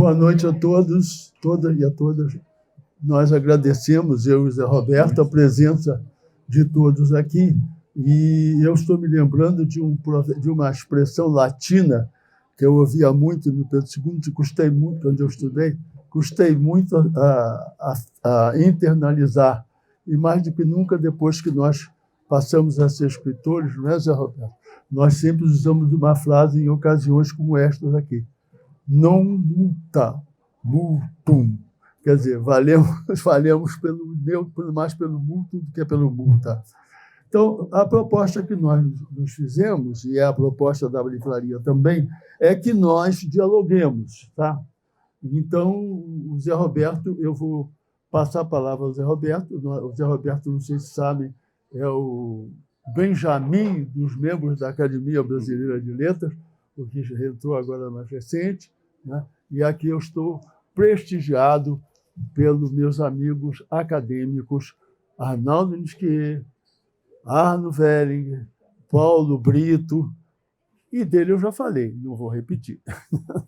Boa noite a todos, todas e a todas. Nós agradecemos, eu e o Zé Roberto, a presença de todos aqui. E eu estou me lembrando de uma expressão latina que eu ouvia muito no Pedro II, e gostei muito quando eu estudei, gostei muito a internalizar. E mais do que nunca, depois que nós passamos a ser escritores, não é, Zé Roberto? Nós sempre usamos uma frase em ocasiões como estas aqui. Non multa, multum. Quer dizer, valemos mais pelo multum do que pelo multa. Então, a proposta que nós nos fizemos, e é a proposta da livraria também, é que nós dialoguemos. Tá? Então, o Zé Roberto, eu vou passar a palavra ao Zé Roberto. O Zé Roberto, não sei se sabem, é o Benjamin dos membros da Academia Brasileira de Letras, o que entrou agora mais recente, né? E aqui eu estou prestigiado pelos meus amigos acadêmicos Arnaldo Nisquier, Arno Wellinger, Paulo Brito, e dele eu já falei, não vou repetir.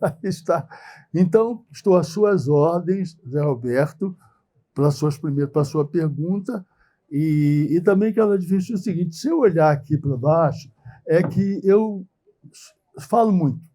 Aí está. Então, estou às suas ordens, Zé Roberto, para a sua pergunta, e também quero advertir o seguinte, se eu olhar aqui para baixo, é que eu falo muito.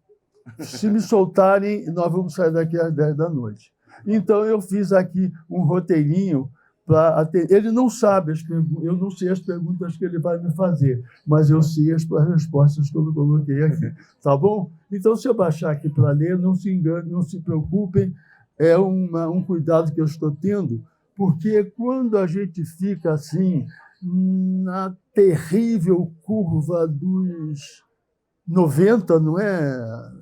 Se me soltarem, nós vamos sair daqui às 10 da noite. Então, eu fiz aqui um roteirinho para atender. Ele não sabe as perguntas, eu não sei as perguntas que ele vai me fazer, mas eu sei as respostas que eu coloquei aqui. Tá bom? Então, se eu baixar aqui para ler, não se enganem, não se preocupem, é um cuidado que eu estou tendo, porque quando a gente fica assim, na terrível curva dos 90, não é,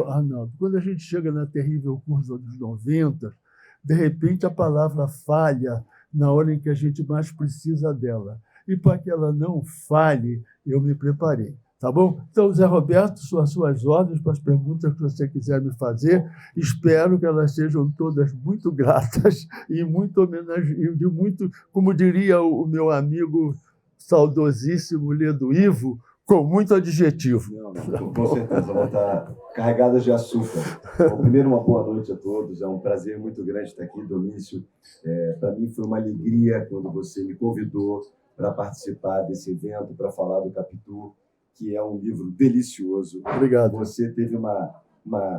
Arnaldo? Quando a gente chega na terrível curva dos 90, de repente a palavra falha na hora em que a gente mais precisa dela. E para que ela não falhe, eu me preparei. Tá bom? Então, Zé Roberto, suas ordens para as perguntas que você quiser me fazer. Espero que elas sejam todas muito gratas e muito muito, como diria o meu amigo saudosíssimo Ledo Ivo, com muito adjetivo. Não, com certeza, vão estar carregadas de açúcar. Bom, primeiro, uma boa noite a todos. É um prazer muito grande estar aqui, Domício. Para mim foi uma alegria quando você me convidou para participar desse evento, para falar do Capitu, que é um livro delicioso. Obrigado. Você teve uma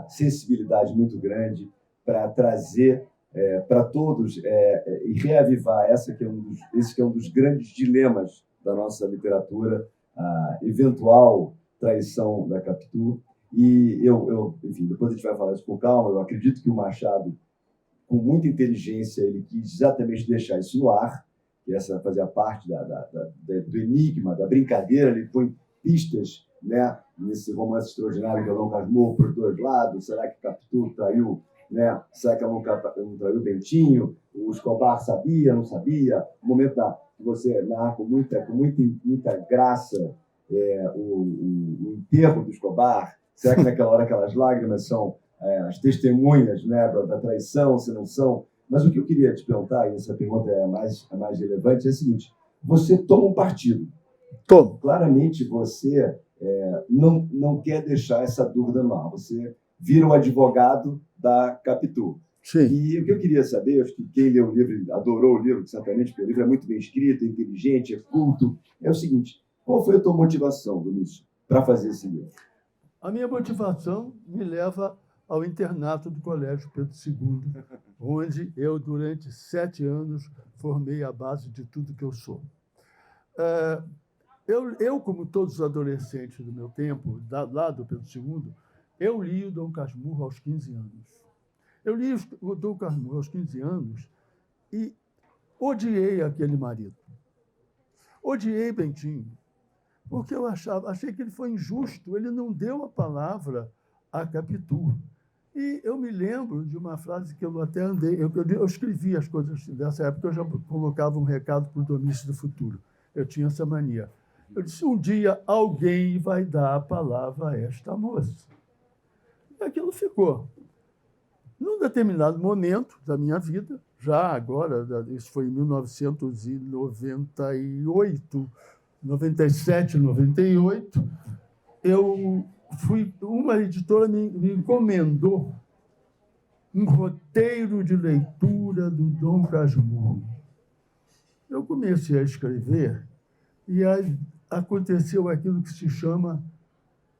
sensibilidade muito grande para trazer para todos e reavivar esse que é um dos grandes dilemas da nossa literatura, a eventual traição da Capitu. E enfim, depois a gente vai falar isso com calma. Eu acredito que o Machado, com muita inteligência, ele quis exatamente deixar isso no ar, que essa fazia parte do enigma, da brincadeira. Ele põe pistas, né, nesse romance extraordinário que é o Dom Casmurro por dois lados. Será que Capitu traiu, né? Será que ela não traiu o Bentinho? O Escobar sabia, não sabia? O momento que você narra com muita graça o enterro do Escobar. Será que naquela hora aquelas lágrimas são as testemunhas, né, da traição, se não são? Mas o que eu queria te perguntar, e essa pergunta é a mais relevante, é a seguinte: você toma um partido. Tomo. Claramente você não quer deixar essa dúvida no ar. Você vira o advogado da Capitu. Sim. E o que eu queria saber, acho que quem leu o livro, adorou o livro, certamente, porque o livro é muito bem escrito, é inteligente, é culto, é o seguinte: qual foi a tua motivação, Domício, para fazer esse livro? A minha motivação me leva ao internato do Colégio Pedro II, onde eu, durante 7 anos, formei a base de tudo que eu sou. Eu, como todos os adolescentes do meu tempo, lá do Pedro II, eu li o Dom Casmurro aos 15 anos. Eu li o Dom Casmurro aos 15 anos e odiei aquele marido. Odiei Bentinho, porque eu achei que ele foi injusto, ele não deu a palavra a Capitu. E eu me lembro de uma frase que eu até eu escrevi as coisas dessa época, eu já colocava um recado para o Domício do Futuro. Eu tinha essa mania. Eu disse: um dia alguém vai dar a palavra a esta moça. E aquilo ficou. Num determinado momento da minha vida, já agora, isso foi em 1998, 97, 98, uma editora me encomendou um roteiro de leitura do Dom Casmurro. Eu comecei a escrever e aí aconteceu aquilo que se chama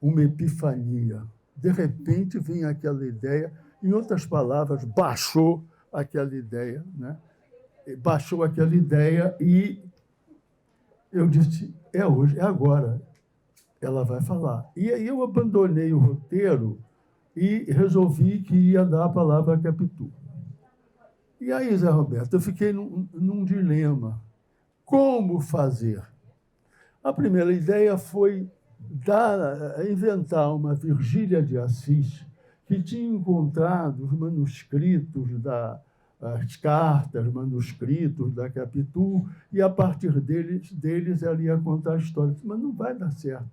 uma epifania. De repente vem aquela ideia, em outras palavras, baixou aquela ideia, né? Baixou aquela ideia e eu disse, é hoje, é agora, ela vai falar. E aí eu abandonei o roteiro e resolvi que ia dar a palavra a Capitu. E aí, Zé Roberto, eu fiquei num dilema. Como fazer? A primeira ideia foi inventar uma Virgília de Assis que tinha encontrado os manuscritos as cartas, manuscritos da Capitu, e, a partir deles ela ia contar a história. Mas não vai dar certo.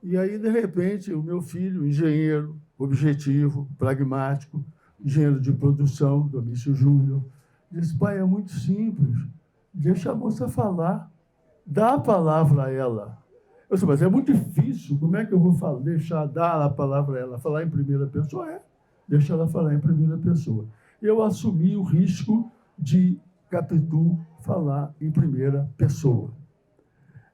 E aí, de repente, o meu filho, engenheiro, objetivo, pragmático, engenheiro de produção, Domício Júnior, disse, pai, é muito simples, deixa a moça falar, dá a palavra a ela. Eu disse, mas é muito difícil, como é que eu vou dar a palavra a ela? Falar em primeira pessoa? Deixa ela falar em primeira pessoa. Eu assumi o risco de Capitu falar em primeira pessoa.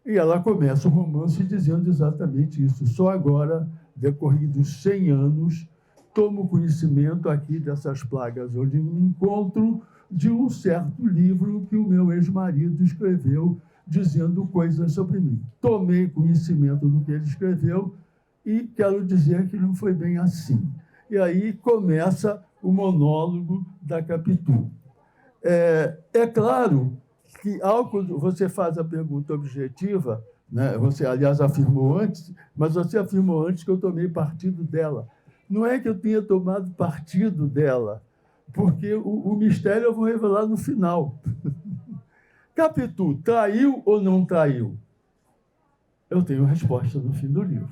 E ela começa o romance dizendo exatamente isso. Só agora, decorridos 100 anos, tomo conhecimento aqui dessas plagas onde me encontro de um certo livro que o meu ex-marido escreveu dizendo coisas sobre mim. Tomei conhecimento do que ele escreveu e quero dizer que não foi bem assim. E aí começa o monólogo da Capitu. É claro que, quando você faz a pergunta objetiva, né, você, aliás, afirmou antes, mas você afirmou antes que eu tomei partido dela. Não é que eu tenha tomado partido dela, porque o mistério eu vou revelar no final. Capitu, traiu ou não traiu? Eu tenho resposta no fim do livro.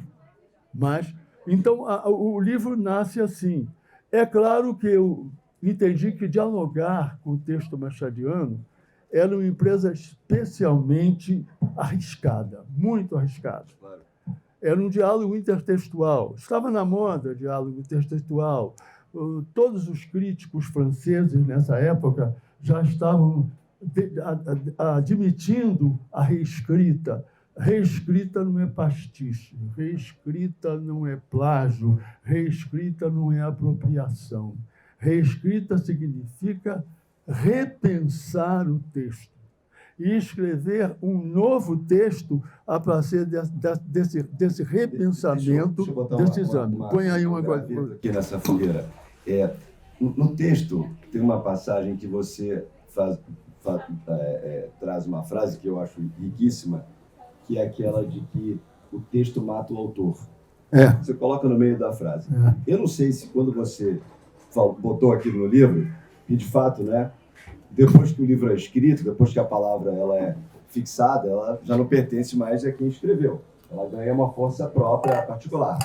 Mas, então, o livro nasce assim. É claro que eu entendi que dialogar com o texto machadiano era uma empresa especialmente arriscada, muito arriscada. Era um diálogo intertextual. Estava na moda diálogo intertextual. Todos os críticos franceses, nessa época, já estavam admitindo a reescrita. Reescrita não é pastiche, reescrita não é plágio, reescrita não é apropriação. Reescrita significa repensar o texto e escrever um novo texto a partir desse repensamento, desse exame. Põe aí uma coisa. Aqui nessa fogueira. No texto, tem uma passagem que você traz uma frase que eu acho riquíssima, que é aquela de que o texto mata o autor. Você coloca no meio da frase. Eu não sei se quando você botou aquilo no livro, e de fato, né, depois que o livro é escrito, depois que a palavra ela é fixada, ela já não pertence mais a quem escreveu. Ela ganha uma força própria, particular.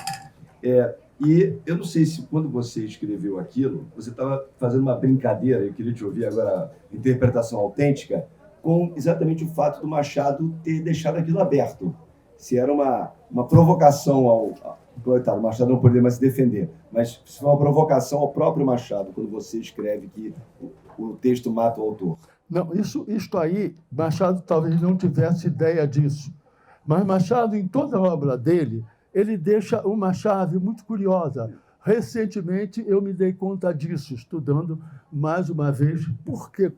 E eu não sei se quando você escreveu aquilo, você estava fazendo uma brincadeira, eu queria te ouvir agora a interpretação autêntica, com exatamente o fato do Machado ter deixado aquilo aberto. Se era uma provocação ao... Coitado, o Machado não poderia mais se defender, mas se foi uma provocação ao próprio Machado, quando você escreve que o texto mata o autor. Não, isto aí, Machado talvez não tivesse ideia disso. Mas Machado, em toda a obra dele, ele deixa uma chave muito curiosa. Recentemente, eu me dei conta disso, estudando mais uma vez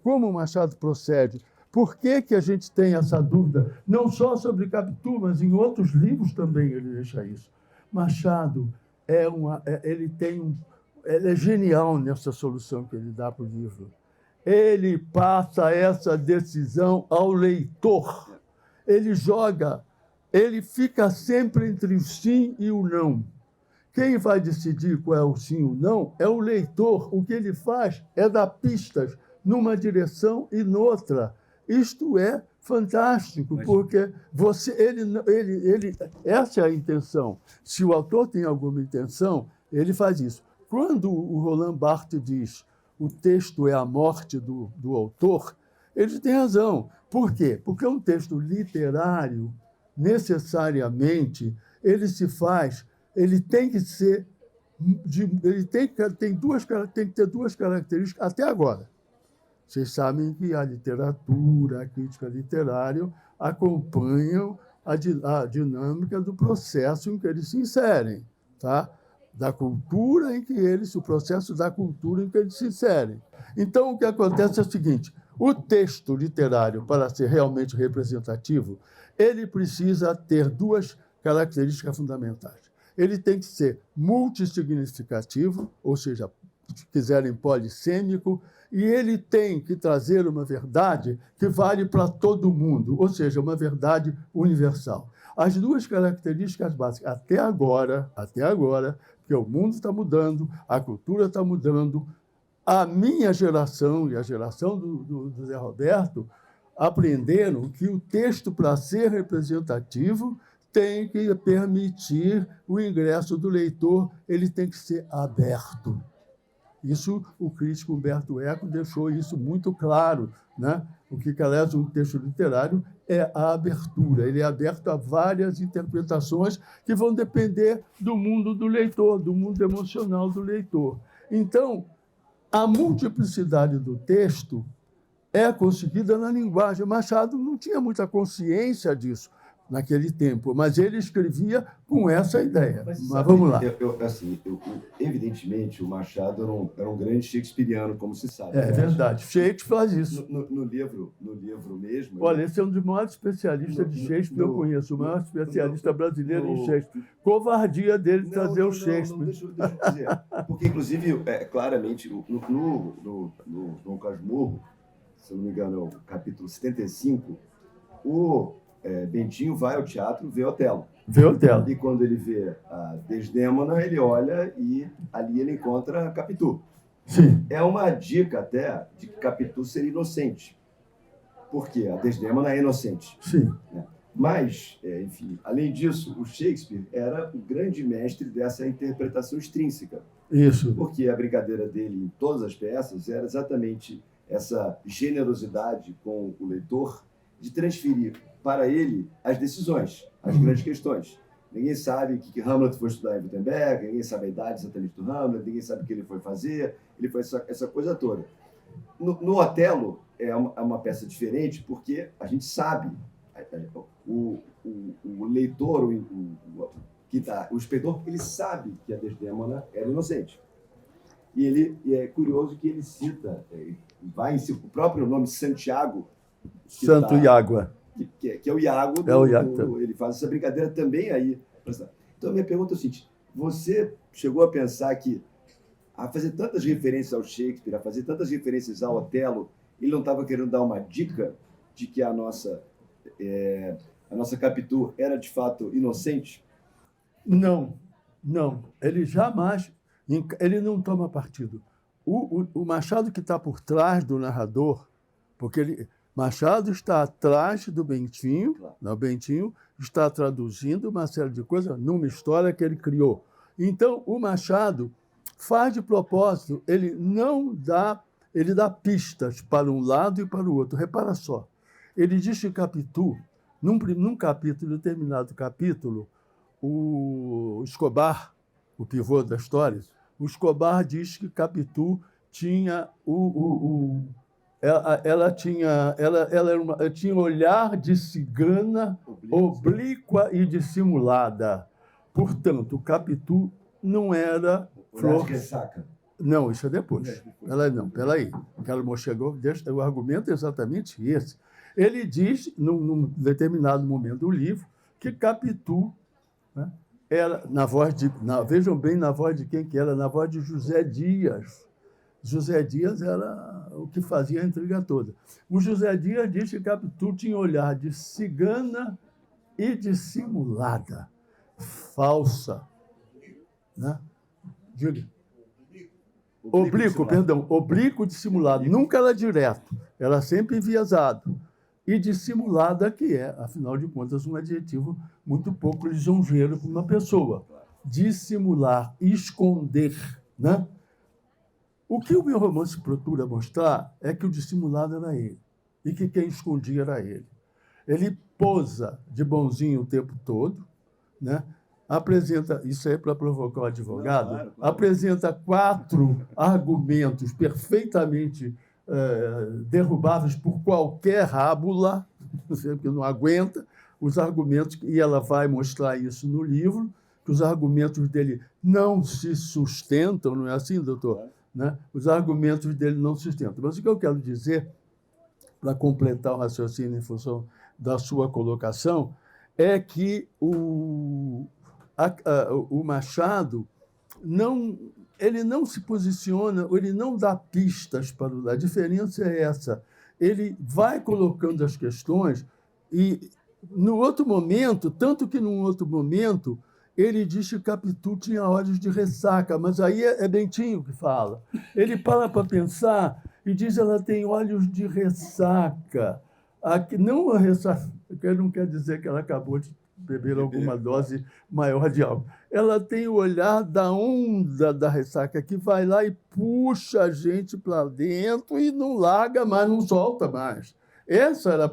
como o Machado procede. Por que a gente tem essa dúvida? Não só sobre Capitu, mas em outros livros também ele deixa isso. Machado ele é genial nessa solução que ele dá para o livro. Ele passa essa decisão ao leitor. Ele fica sempre entre o sim e o não. Quem vai decidir qual é o sim ou não é o leitor. O que ele faz é dar pistas numa direção e noutra. Isto é fantástico, porque essa é a intenção. Se o autor tem alguma intenção, ele faz isso. Quando o Roland Barthes diz o texto é a morte do autor, ele tem razão. Por quê? Porque um texto literário, necessariamente, ele tem que ser Ele tem que ter duas características até agora. Vocês sabem que a literatura, a crítica literária acompanham a dinâmica do processo em que eles se inserem, tá? Da cultura em que eles, o processo da cultura em que eles se inserem. Então, o que acontece é o seguinte: o texto literário, para ser realmente representativo, ele precisa ter duas características fundamentais. Ele tem que ser multissignificativo, ou seja, se quiserem, polissêmico, e ele tem que trazer uma verdade que vale para todo mundo, ou seja, uma verdade universal. As duas características básicas, até agora, porque o mundo está mudando, a cultura está mudando, a minha geração e a geração do Zé Roberto aprenderam que o texto, para ser representativo, tem que permitir o ingresso do leitor, ele tem que ser aberto. Isso, o crítico Humberto Eco deixou isso muito claro, né? O que, aliás, um texto literário é a abertura. Ele é aberto a várias interpretações que vão depender do mundo do leitor, do mundo emocional do leitor. Então, a multiplicidade do texto é conseguida na linguagem. Machado não tinha muita consciência disso naquele tempo, mas ele escrevia com essa ideia. Mas vamos lá. Evidentemente, o Machado era um grande shakespeariano, como se sabe. É verdade. Shakespeare faz isso. No livro mesmo... Olha, esse é um dos maiores especialistas de Shakespeare que eu conheço, o maior especialista brasileiro em Shakespeare. Covardia dele trazer o Shakespeare. Deixa eu dizer. Porque, inclusive, claramente, no Dom Casmurro, se eu não me engano, é o capítulo 75, o Bentinho vai ao teatro ver Otelo. E quando ele vê a Desdémona, ele olha e ali ele encontra Capitu. Sim. É uma dica até de que Capitu seria inocente. Por quê? A Desdémona é inocente. Sim. Né? Mas, enfim, além disso, o Shakespeare era o grande mestre dessa interpretação extrínseca. Isso. Porque a brincadeira dele em todas as peças era exatamente essa generosidade com o leitor de transferir para ele as decisões, as grandes questões. Ninguém sabe que Hamlet foi estudar em Wittenberg, ninguém sabe a idade exatamente do Hamlet, ninguém sabe o que ele foi fazer, ele foi essa coisa toda. No Otelo é uma peça diferente porque a gente sabe, o leitor, o espetor, ele sabe que a Desdémona era inocente. E é curioso que ele cita, o próprio nome Santiago, Santo Iago. Que é o Iago, ele faz essa brincadeira também aí. Então, a minha pergunta é o seguinte: você chegou a pensar que, a fazer tantas referências ao Shakespeare, a fazer tantas referências ao Otelo, ele não estava querendo dar uma dica de que a nossa Capitu era, de fato, inocente? Não. Ele jamais... Ele não toma partido. O Machado que está por trás do narrador, porque Machado está atrás do Bentinho, claro. O Bentinho está traduzindo uma série de coisas numa história que ele criou. Então, o Machado faz de propósito, ele dá pistas para um lado e para o outro. Repara só, ele diz que Capitu, num capítulo, determinado capítulo, o Escobar, o pivô da história, o Escobar diz que Capitu tinha ela tinha olhar de cigana, oblíqua e dissimulada. Portanto, Capitu não era flor. Não, isso é depois. Peraí. O argumento é exatamente esse. Ele diz, num determinado momento do livro, que Capitu, né, era, vejam bem na voz de quem que era, na voz de José Dias. José Dias era o que fazia a intriga toda. O José Dias diz que Capitu tinha olhar de cigana e dissimulada, falsa. Né? Diga. Oblíquo dissimulado. Nunca era direto, era sempre enviesado. E dissimulada, que é, afinal de contas, um adjetivo muito pouco lisonjeiro para uma pessoa. Dissimular, esconder, né? O que o meu romance procura mostrar é que o dissimulado era ele e que quem escondia era ele. Ele posa de bonzinho o tempo todo, né? apresenta, isso aí é para provocar o advogado, Claro. apresenta 4 argumentos perfeitamente derrubáveis por qualquer rábula, que não aguenta, os argumentos, e ela vai mostrar isso no livro, que os argumentos dele não se sustentam, não é assim, doutor? Né? Os argumentos dele não se sustentam. Mas o que eu quero dizer, para completar o raciocínio em função da sua colocação, é que o Machado ele não se posiciona, ele não dá pistas para o... A diferença é essa. Ele vai colocando as questões e, no outro momento, tanto que num outro momento, ele diz que Capitu tinha olhos de ressaca, mas aí é Bentinho que fala. Ele para pensar e diz que ela tem olhos de ressaca. Aqui, não a ressaca, que não quer dizer que ela acabou de beber alguma dose maior de álcool. Ela tem o olhar da onda da ressaca, que vai lá e puxa a gente para dentro e não larga mais, não solta mais. Essa era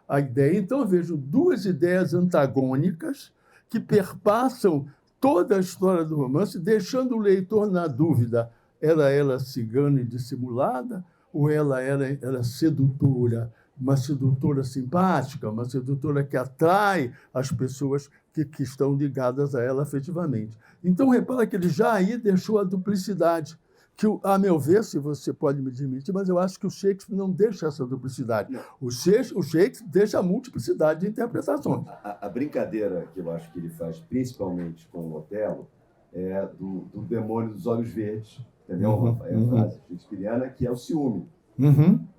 a ideia. Então, eu vejo 2 ideias antagônicas que perpassam toda a história do romance, deixando o leitor na dúvida. Era ela cigana e dissimulada ou ela era sedutora? Uma sedutora simpática, uma sedutora que atrai as pessoas que estão ligadas a ela afetivamente. Então, repara que ele já aí deixou a duplicidade, que, a meu ver, se você pode me admitir, mas eu acho que o Shakespeare não deixa essa duplicidade. O Shakespeare deixa a multiplicidade de interpretações. A brincadeira que eu acho que ele faz, principalmente com o Otelo, é do demônio dos olhos verdes, entendeu? É a frase shakespeariana, que é o ciúme.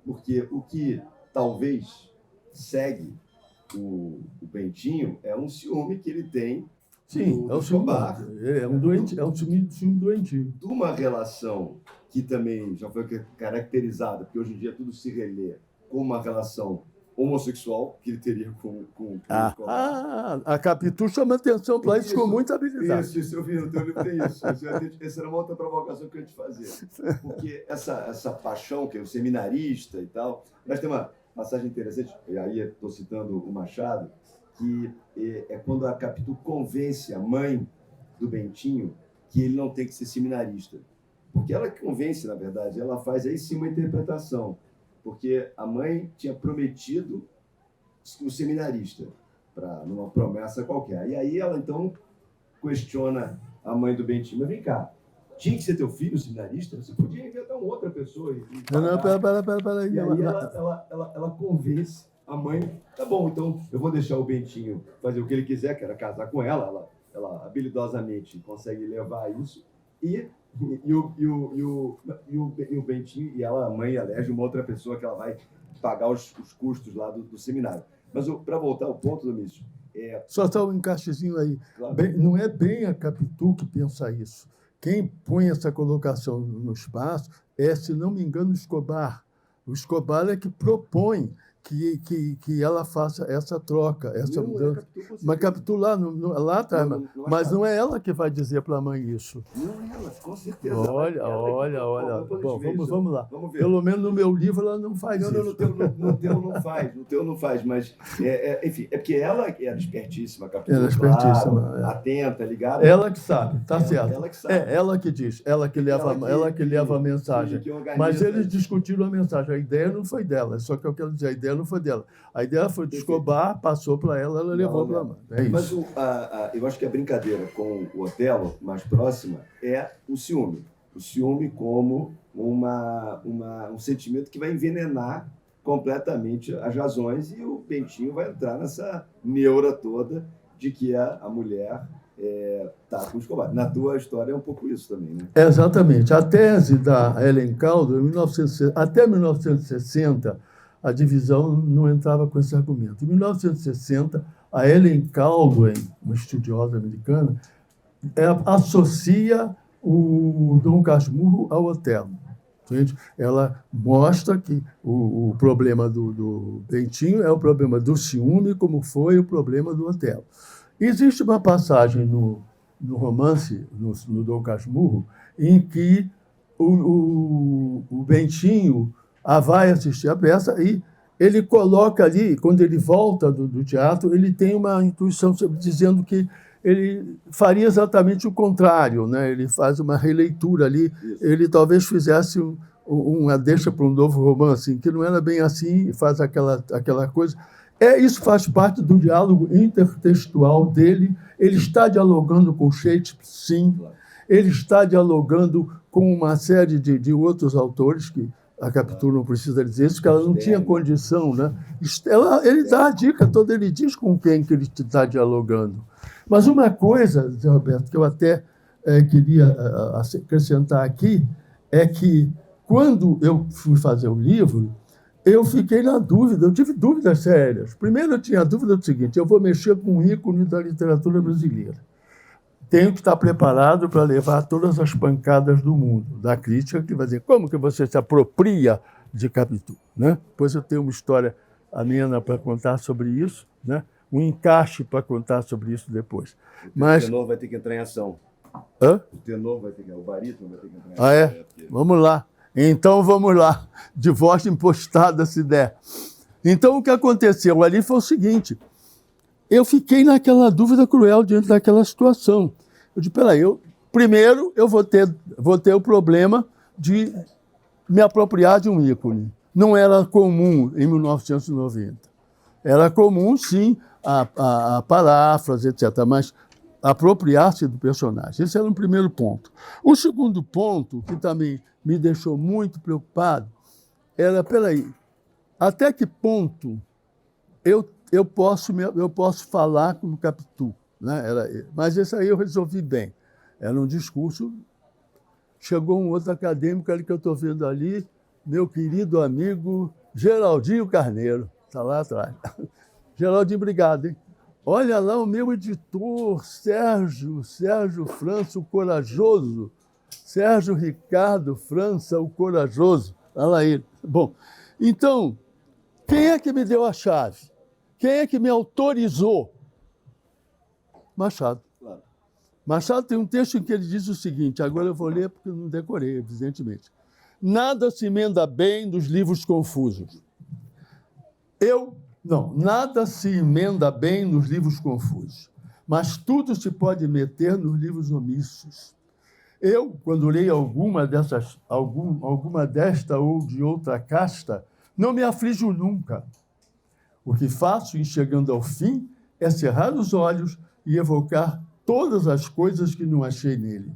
Porque o que talvez segue o Bentinho é um ciúme que ele tem. Sim, é o ciúme. É um ciúme doentio. De uma relação que também já foi caracterizada, porque hoje em dia tudo se relê como uma relação homossexual que ele teria com a Capitu chama atenção para isso com muita habilidade. Isso, eu vi no teu livro, tem isso. Essa era uma outra provocação que eu ia te fazer. Porque essa paixão, que é o seminarista e tal, mas tem uma passagem interessante, e aí estou citando o Machado, que é quando a Capitu convence a mãe do Bentinho que ele não tem que ser seminarista. Porque ela convence, na verdade, ela faz aí sim uma interpretação. Porque a mãe tinha prometido o seminarista, numa promessa qualquer. E aí ela, então, questiona a mãe do Bentinho. Mas vem cá, tinha que ser teu filho seminarista? Você podia inventar uma outra pessoa. Pera. E aí ela convence a mãe. Tá bom, então eu vou deixar o Bentinho fazer o que ele quiser, que era casar com ela. Ela habilidosamente consegue levar isso. E o Bentinho e ela, a mãe, elege uma outra pessoa que ela vai pagar os custos lá do seminário. Mas para voltar ao ponto, Domício... Só está um encaixezinho aí. Claro. Não é bem a Capitu que pensa isso. Quem põe essa colocação no espaço é, se não me engano, o Escobar. O Escobar é que propõe que ela faça essa troca, essa mudança. Mas Capitu lá atrás, mas não é ela que vai dizer para a mãe isso. Não é ela, com certeza. Olha. Bom, vamos lá. Vamos ver. Pelo menos no meu livro ela não faz isso. No teu não faz, mas, enfim, é porque ela é despertíssima, Capitu. Ela é despertíssima. Atenta, ligada. Ela que sabe, tá certo. Ela que sabe. Ela que diz, ela que leva a mensagem. Mas eles discutiram a mensagem. A ideia não foi dela, só que eu quero dizer, a ideia não foi dela. A ideia foi de Escobar, passou para ela levou para a mãe. É isso. Mas eu acho que a brincadeira com o Otelo, mais próxima, é o ciúme. O ciúme como um sentimento que vai envenenar completamente as razões, e o Bentinho vai entrar nessa neura toda de que a mulher está com o Escobar. Na tua história é um pouco isso também, né? Exatamente. A tese da Ellen Calder, até 1960, a divisão não entrava com esse argumento. Em 1960, a Ellen Caldwell, uma estudiosa americana, associa o Dom Casmurro ao Otelo. Ela mostra que o problema do Bentinho é o problema do ciúme, como foi o problema do Otelo. Existe uma passagem no romance, no Dom Casmurro, em que o Bentinho vai assistir a peça e ele coloca ali, quando ele volta do teatro, ele tem uma intuição dizendo que ele faria exatamente o contrário, né? Ele faz uma releitura ali, Isso. ele talvez fizesse uma deixa para um novo romance, que não era bem assim, e faz aquela coisa. Isso faz parte do diálogo intertextual dele. Ele está dialogando com Shakespeare, sim. Ele está dialogando com uma série de outros autores, que a Capitu não precisa dizer isso, que ela não tinha condição, né? Ele dá a dica toda, ele diz com quem que ele está dialogando. Mas uma coisa, Zé Roberto, que eu até queria acrescentar aqui, é que, quando eu fui fazer o livro, eu fiquei na dúvida, eu tive dúvidas sérias. Primeiro, eu tinha a dúvida do seguinte: eu vou mexer com um ícone da literatura brasileira. Tenho que estar preparado para levar todas as pancadas do mundo, da crítica, que vai dizer como que você se apropria de Capitu, né? Depois eu tenho uma história amena para contar sobre isso, né? Um encaixe para contar sobre isso depois. O tenor vai ter que entrar em ação. Hã? O tenor vai ter que... O barítono vai ter que entrar em ação. Ah, é? Vamos lá. Então, vamos lá. De voz impostada, se der. Então, o que aconteceu ali foi o seguinte: eu fiquei naquela dúvida cruel diante daquela situação. Eu disse, peraí, primeiro eu vou ter o problema de me apropriar de um ícone. Não era comum em 1990. Era comum, sim, a paráfrase, etc., mas apropriar-se do personagem. Esse era um primeiro ponto. O segundo ponto, que também me deixou muito preocupado, era, peraí, até que ponto eu posso falar como Capitu, né? Mas isso aí eu resolvi bem. Era um discurso. Chegou um outro acadêmico ali que eu estou vendo ali, meu querido amigo Geraldinho Carneiro, está lá atrás. Geraldinho, obrigado, hein? Olha lá o meu editor, Sérgio França, o corajoso. Sérgio Ricardo França, o corajoso. Olha lá ele. Bom, então, quem é que me deu a chave? Quem é que me autorizou? Machado. Claro. Machado tem um texto em que ele diz o seguinte, agora eu vou ler porque eu não decorei, evidentemente. Nada se emenda bem nos livros confusos. Nada se emenda bem nos livros confusos, mas tudo se pode meter nos livros omissos. Eu, quando leio alguma desta ou de outra casta, não me aflijo nunca. O que faço, em chegando ao fim, é cerrar os olhos e evocar todas as coisas que não achei nele.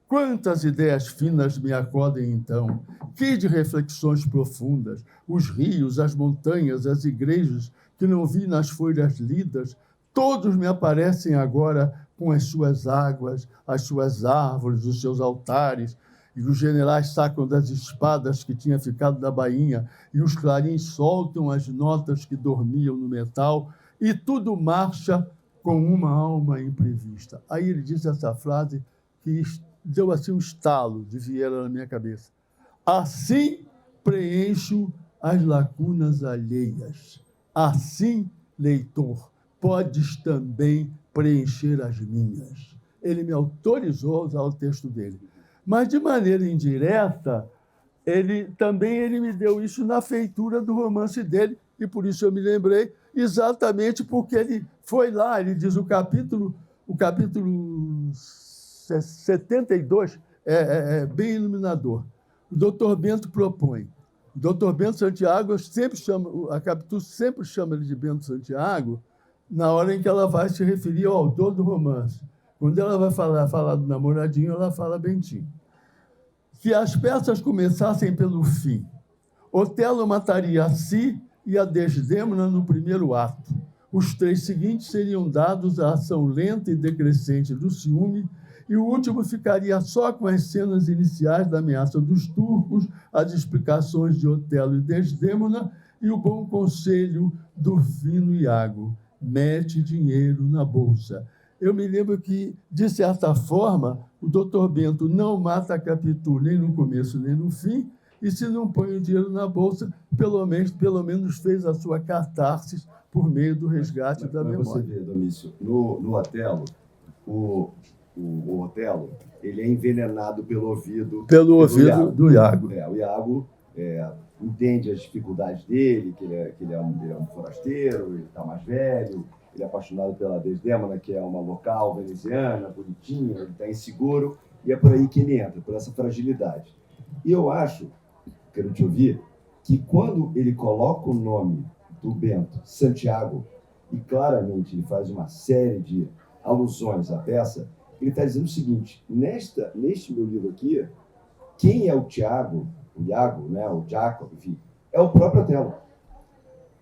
Quantas ideias finas me acodem, então, que de reflexões profundas, os rios, as montanhas, as igrejas que não vi nas folhas lidas, todos me aparecem agora com as suas águas, as suas árvores, os seus altares, e os generais sacam das espadas que tinha ficado da bainha, e os clarins soltam as notas que dormiam no metal, e tudo marcha com uma alma imprevista. Aí ele diz essa frase que deu assim um estalo de Vieira na minha cabeça. Assim preencho as lacunas alheias. Assim, leitor, podes também preencher as minhas. Ele me autorizou a usar o texto dele. Mas, de maneira indireta, ele me deu isso na feitura do romance dele, e por isso eu me lembrei, exatamente porque ele foi lá, ele diz o capítulo 72 é bem iluminador. O doutor Bento propõe. O doutor Bento Santiago, a Capitu sempre chama ele de Bento Santiago, na hora em que ela vai se referir ao autor do romance. Quando ela vai falar do namoradinho, ela fala Bentinho. Que as peças começassem pelo fim. Otelo mataria a si e a Desdémona no primeiro ato. Os 3 seguintes seriam dados à ação lenta e decrescente do ciúme, e o último ficaria só com as cenas iniciais da ameaça dos turcos, as explicações de Otelo e Desdémona e o bom conselho do fino Iago. Mete dinheiro na bolsa. Eu me lembro que, de certa forma, o doutor Bento não mata a Capitu nem no começo nem no fim, e se não põe o dinheiro na bolsa, pelo menos fez a sua catarse por meio do resgate da memória. Você vê, Domício, no Otelo, o Otelo, ele é envenenado pelo ouvido Iago. Do Iago. O Iago entende as dificuldades dele, que ele é um forasteiro, ele está mais velho, ele é apaixonado pela Desdémona, que é uma local veneziana, bonitinha, ele está inseguro, e é por aí que ele entra, por essa fragilidade. E eu acho, quero te ouvir, que quando ele coloca o nome do Bento, Santiago, e claramente ele faz uma série de alusões à peça, ele está dizendo o seguinte: neste meu livro aqui, quem é o Tiago, o Iago, né, o Jacob, enfim, é o próprio Otelo.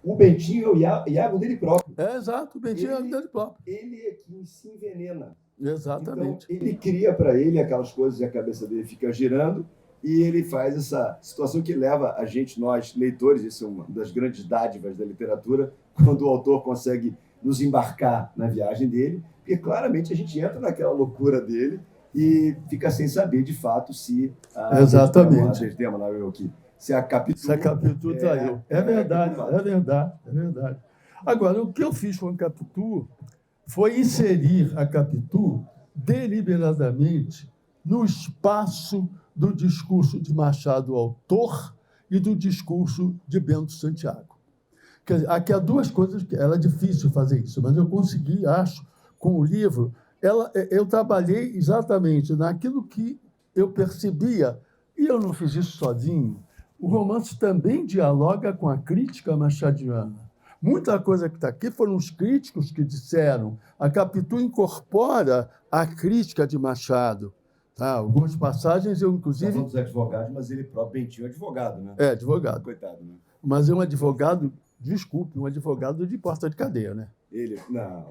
O Bentinho é o Iago dele próprio. Exato, o Bentinho é o dele próprio. Ele é quem se envenena. Exatamente. Então, ele cria para ele aquelas coisas e a cabeça dele fica girando, e ele faz essa situação que leva a gente, nós, leitores, isso é uma das grandes dádivas da literatura, quando o autor consegue nos embarcar na viagem dele, porque claramente a gente entra naquela loucura dele e fica sem saber, de fato, se Exatamente. Se a Capitu traiu. É verdade. Agora, o que eu fiz com a Capitu foi inserir a Capitu deliberadamente no espaço do discurso de Machado, autor, e do discurso de Bento Santiago. Quer dizer, aqui há duas coisas que era difícil fazer isso, mas eu consegui, acho, com o livro. Eu trabalhei exatamente naquilo que eu percebia, e eu não fiz isso sozinho. O romance também dialoga com a crítica machadiana. Muita coisa que está aqui foram os críticos que disseram. A Capitu incorpora a crítica de Machado. Tá? Algumas passagens eu, inclusive... Está falando dos advogados, mas ele próprio, Bentinho, é advogado, né? É, advogado. Coitado, né? Mas é um advogado, desculpe, um advogado de porta de cadeia, né? Ele... Não.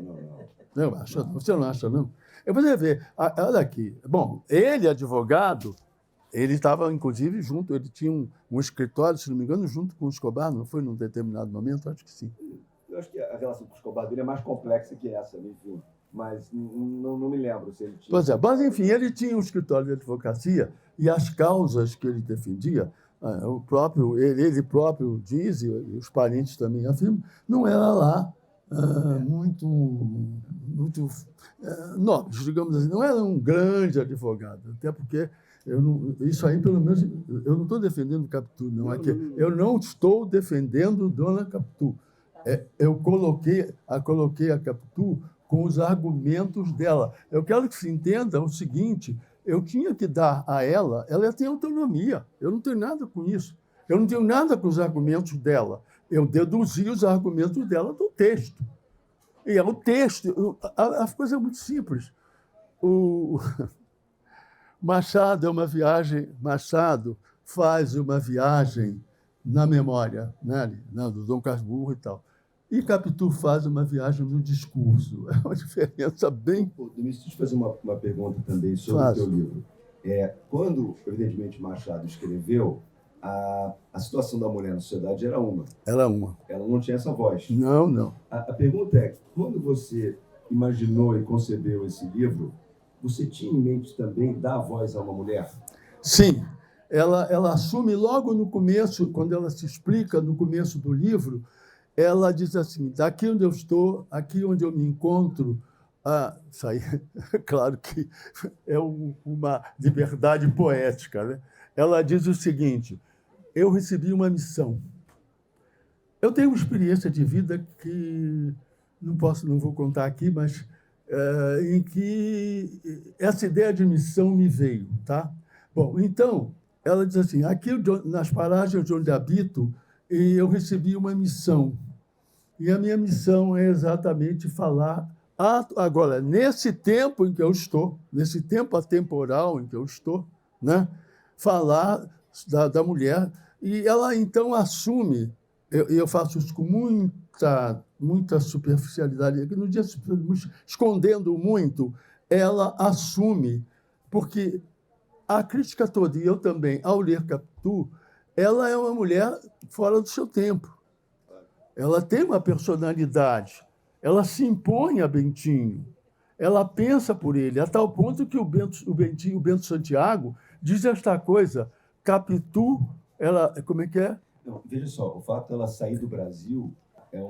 Não acha, você não acha, não? Eu vou ver, olha aqui. Bom, ele, advogado, ele estava, inclusive, junto, ele tinha um escritório, se não me engano, junto com o Escobar, não foi num determinado momento? Acho que sim. Eu acho que a relação com o Escobar dele é mais complexa que essa, enfim. Mas não me lembro se ele tinha... Pois é, mas, enfim, ele tinha um escritório de advocacia e as causas que ele defendia, ele próprio diz, e os parentes também afirmam, não era lá muito nobres, digamos assim. Não era um grande advogado, até porque isso aí, pelo menos, eu não estou defendendo Capitu, não. Eu não estou defendendo Dona Capitu. Eu coloquei a Capitu com os argumentos dela. Eu quero que se entenda o seguinte: eu tinha que dar a ela tem autonomia, eu não tenho nada com isso. Eu não tenho nada com os argumentos dela. Eu deduzi os argumentos dela do texto. E é o texto, a coisa é muito simples. O Machado faz uma viagem na memória, né, do Dom Casmurro e tal. E Capitu faz uma viagem no discurso. É uma diferença bem... Deixa eu te fazer uma pergunta também sobre o teu livro. Quando, evidentemente, Machado escreveu, a situação da mulher na sociedade era uma. Ela não tinha essa voz. Não. A pergunta é, quando você imaginou e concebeu esse livro, você tinha em mente também dar voz a uma mulher? Sim. Ela assume logo no começo, quando ela se explica no começo do livro, ela diz assim: daqui onde eu estou, aqui onde eu me encontro, isso aí, claro que é uma liberdade poética, né? Ela diz o seguinte: eu recebi uma missão. Eu tenho uma experiência de vida que não vou contar aqui, mas em que essa ideia de missão me veio, tá? Bom, então ela diz assim: aqui nas paragens onde habito, e eu recebi uma missão. E a minha missão é exatamente falar... Agora, nesse tempo em que eu estou, nesse tempo atemporal em que eu estou, né, falar da mulher. E ela, então, assume... Eu faço isso com muita superficialidade. No dia, escondendo muito, ela assume, porque a crítica toda, e eu também, ao ler Capitu, ela é uma mulher fora do seu tempo. Ela tem uma personalidade. Ela se impõe a Bentinho. Ela pensa por ele, a tal ponto que o Bento Santiago diz esta coisa: Capitu, como é que é? Não, veja só, o fato dela sair do Brasil é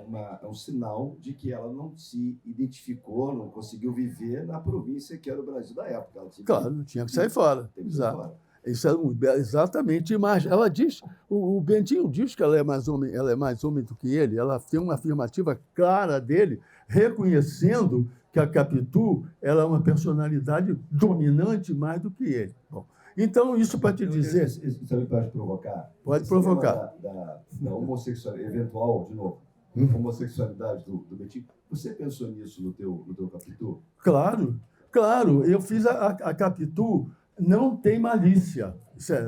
um sinal de que ela não se identificou, não conseguiu viver na província que era o Brasil da época. Claro, tinha que sair fora. Exato. Isso é exatamente. Mas ela diz, o Bentinho diz que ela é mais homem do que ele. Ela tem uma afirmativa clara dele, reconhecendo que a Capitu ela é uma personalidade dominante mais do que ele. Bom, então, isso para te dizer... Isso também pode provocar? Pode provocar. Da homossexualidade, eventual, de novo, homossexualidade do Betinho. Você pensou nisso no teu Capitu? Claro, claro. Eu fiz a Capitu, não tem malícia.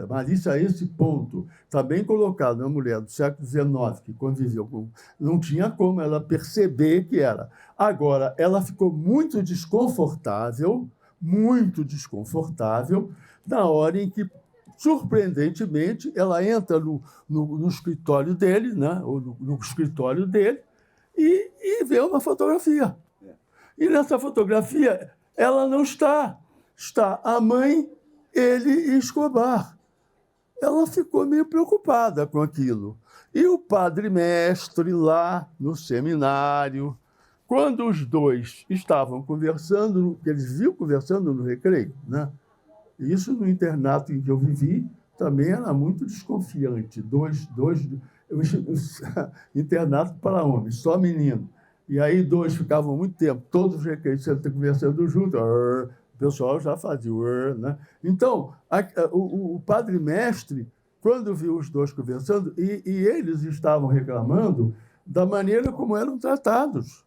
Malícia a esse ponto. Está bem colocado, uma mulher do século XIX que conviveu com... Não tinha como ela perceber que era. Agora, ela ficou muito desconfortável na hora em que, surpreendentemente, ela entra no escritório dele, né? Ou no escritório dele, e vê uma fotografia. E nessa fotografia, ela não está. Está a mãe, ele e Escobar. Ela ficou meio preocupada com aquilo. E o padre mestre lá no seminário, quando os dois estavam conversando, que eles viam conversando no recreio, né? Isso no internato em que eu vivi também era muito desconfiante. Internato para homens, só menino. E aí dois ficavam muito tempo, todos os recreios conversando juntos. O pessoal já fazia, né? Então, o padre mestre, quando viu os dois conversando, e eles estavam reclamando da maneira como eram tratados.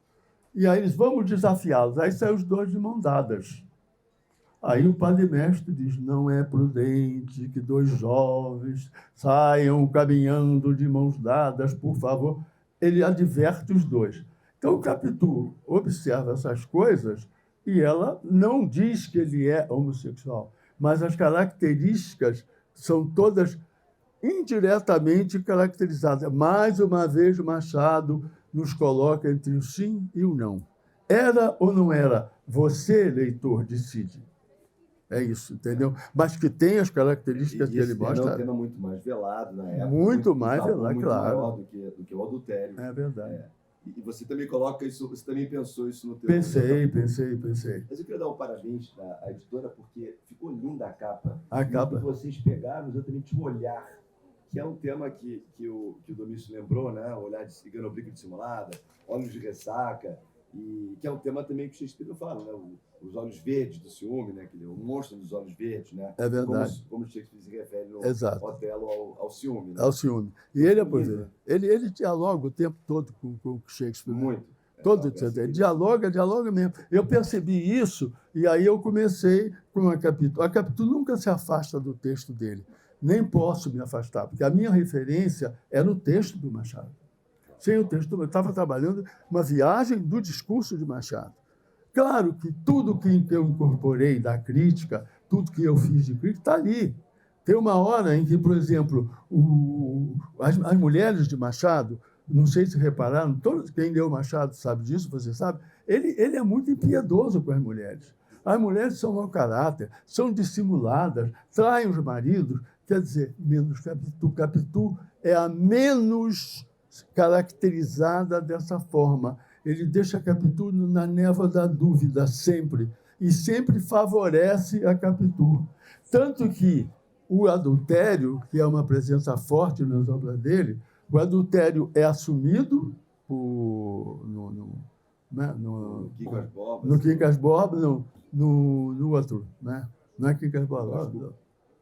E aí eles, vamos desafiá-los. Aí saíram os dois de mão dadas. Aí o padre mestre diz, não é prudente que dois jovens saiam caminhando de mãos dadas, por favor. Ele adverte os dois. Então o Capitu observa essas coisas e ela não diz que ele é homossexual, mas as características são todas indiretamente caracterizadas. Mais uma vez, Machado nos coloca entre o sim e o não. Era ou não era? Você, leitor, decide. É isso, entendeu? Mas que tem as características que ele mostra. É um tema muito mais velado na época. Muito mais velado, muito claro. Maior do que o adultério. É verdade. E você também coloca isso, você também pensou isso no teu... Pensei. Mas eu queria dar um parabéns à editora, porque ficou linda a capa. A capa. E vocês pegaram exatamente o olhar, que é um tema que o Domício lembrou, né? O olhar de cigano oblíquo dissimulada, olhos de ressaca, e que é um tema também que o Shakespeare fala, né? Os olhos verdes do ciúme, né? O monstro dos olhos verdes, né? É verdade. Como o Shakespeare se refere no Otelo ao ciúme. Né? Ao ciúme. E ele dialoga o tempo todo com o Shakespeare. Muito. Ele dialoga mesmo. Eu percebi isso e aí eu comecei com a Capitu. A Capitu nunca se afasta do texto dele. Nem posso me afastar, porque a minha referência era o texto do Machado. Sem o texto, eu estava trabalhando uma viagem do discurso de Machado. Claro que tudo que eu incorporei da crítica, tudo que eu fiz de crítica, está ali. Tem uma hora em que, por exemplo, as mulheres de Machado, não sei se repararam, quem leu Machado sabe disso, você sabe, ele é muito impiedoso com as mulheres. As mulheres são mau caráter, são dissimuladas, traem os maridos, quer dizer, menos Capitu. Capitu é a menos caracterizada dessa forma. Ele deixa a Capitu na névoa da dúvida, sempre. E sempre favorece a Capitu. Tanto que o adultério, que é uma presença forte nas obras dele, o adultério é assumido no Quincas Borba, no outro, né? Não é Quincas Borba,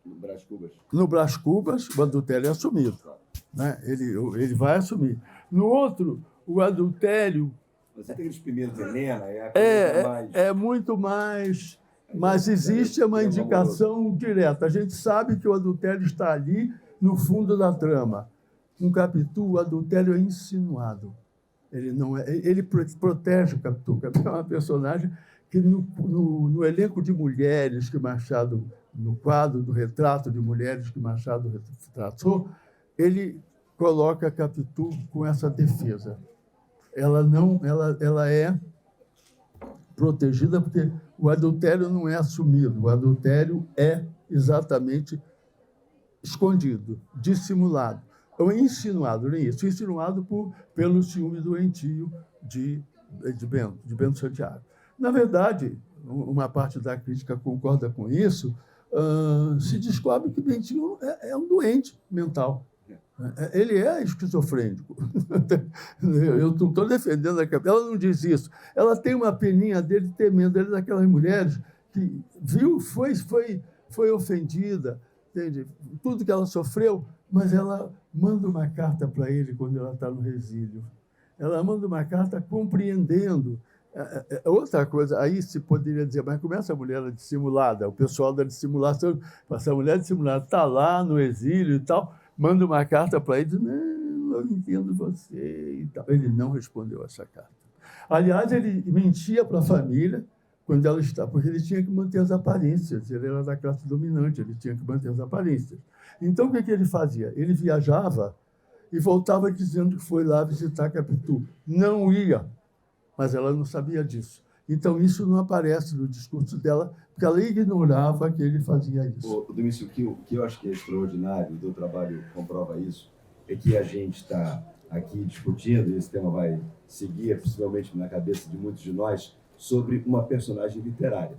no Brás Cubas. No Brás Cubas, o adultério é assumido. Né? Ele vai assumir. No outro, o adultério... Você tem aqueles primeiros de Helena, é muito mais... Mas existe uma indicação direta. A gente sabe que o adultério está ali no fundo da trama. Com Capitu, o adultério é insinuado. Ele protege o Capitu. O Capitu é uma personagem que no elenco de mulheres que Machado, no quadro do retrato de mulheres que Machado retratou, ele coloca a Capitu com essa defesa. Ela é protegida porque o adultério não é assumido, o adultério é exatamente escondido, dissimulado, ou insinuado, nem isso, insinuado pelo ciúme doentio de Bento Santiago. Na verdade, uma parte da crítica concorda com isso, se descobre que Bentinho é um doente mental. Ele é esquizofrênico. Eu não estou defendendo a cabeça. Ela não diz isso. Ela tem uma peninha dele tremenda. Ele é daquelas mulheres que viu, foi ofendida, entende? Tudo que ela sofreu, mas ela manda uma carta para ele quando ela está no resílio. Ela manda uma carta compreendendo. Outra coisa, aí se poderia dizer, mas como essa mulher é dissimulada, o pessoal da dissimulação, essa mulher dissimulada está lá no exílio e tal, manda uma carta para ele, diz, não, eu entendo você e tal. Ele não respondeu essa carta. Aliás, ele mentia para a família quando ela está, porque ele tinha que manter as aparências, ele era da classe dominante, ele tinha que manter as aparências. Então, o que ele fazia? Ele viajava e voltava dizendo que foi lá visitar Capitu. Não ia, mas ela não sabia disso. Então, isso não aparece no discurso dela, porque ela ignorava que ele fazia isso. Domício, o que eu acho que é extraordinário, o teu trabalho comprova isso, é que a gente está aqui discutindo, e esse tema vai seguir, possivelmente, na cabeça de muitos de nós, sobre uma personagem literária,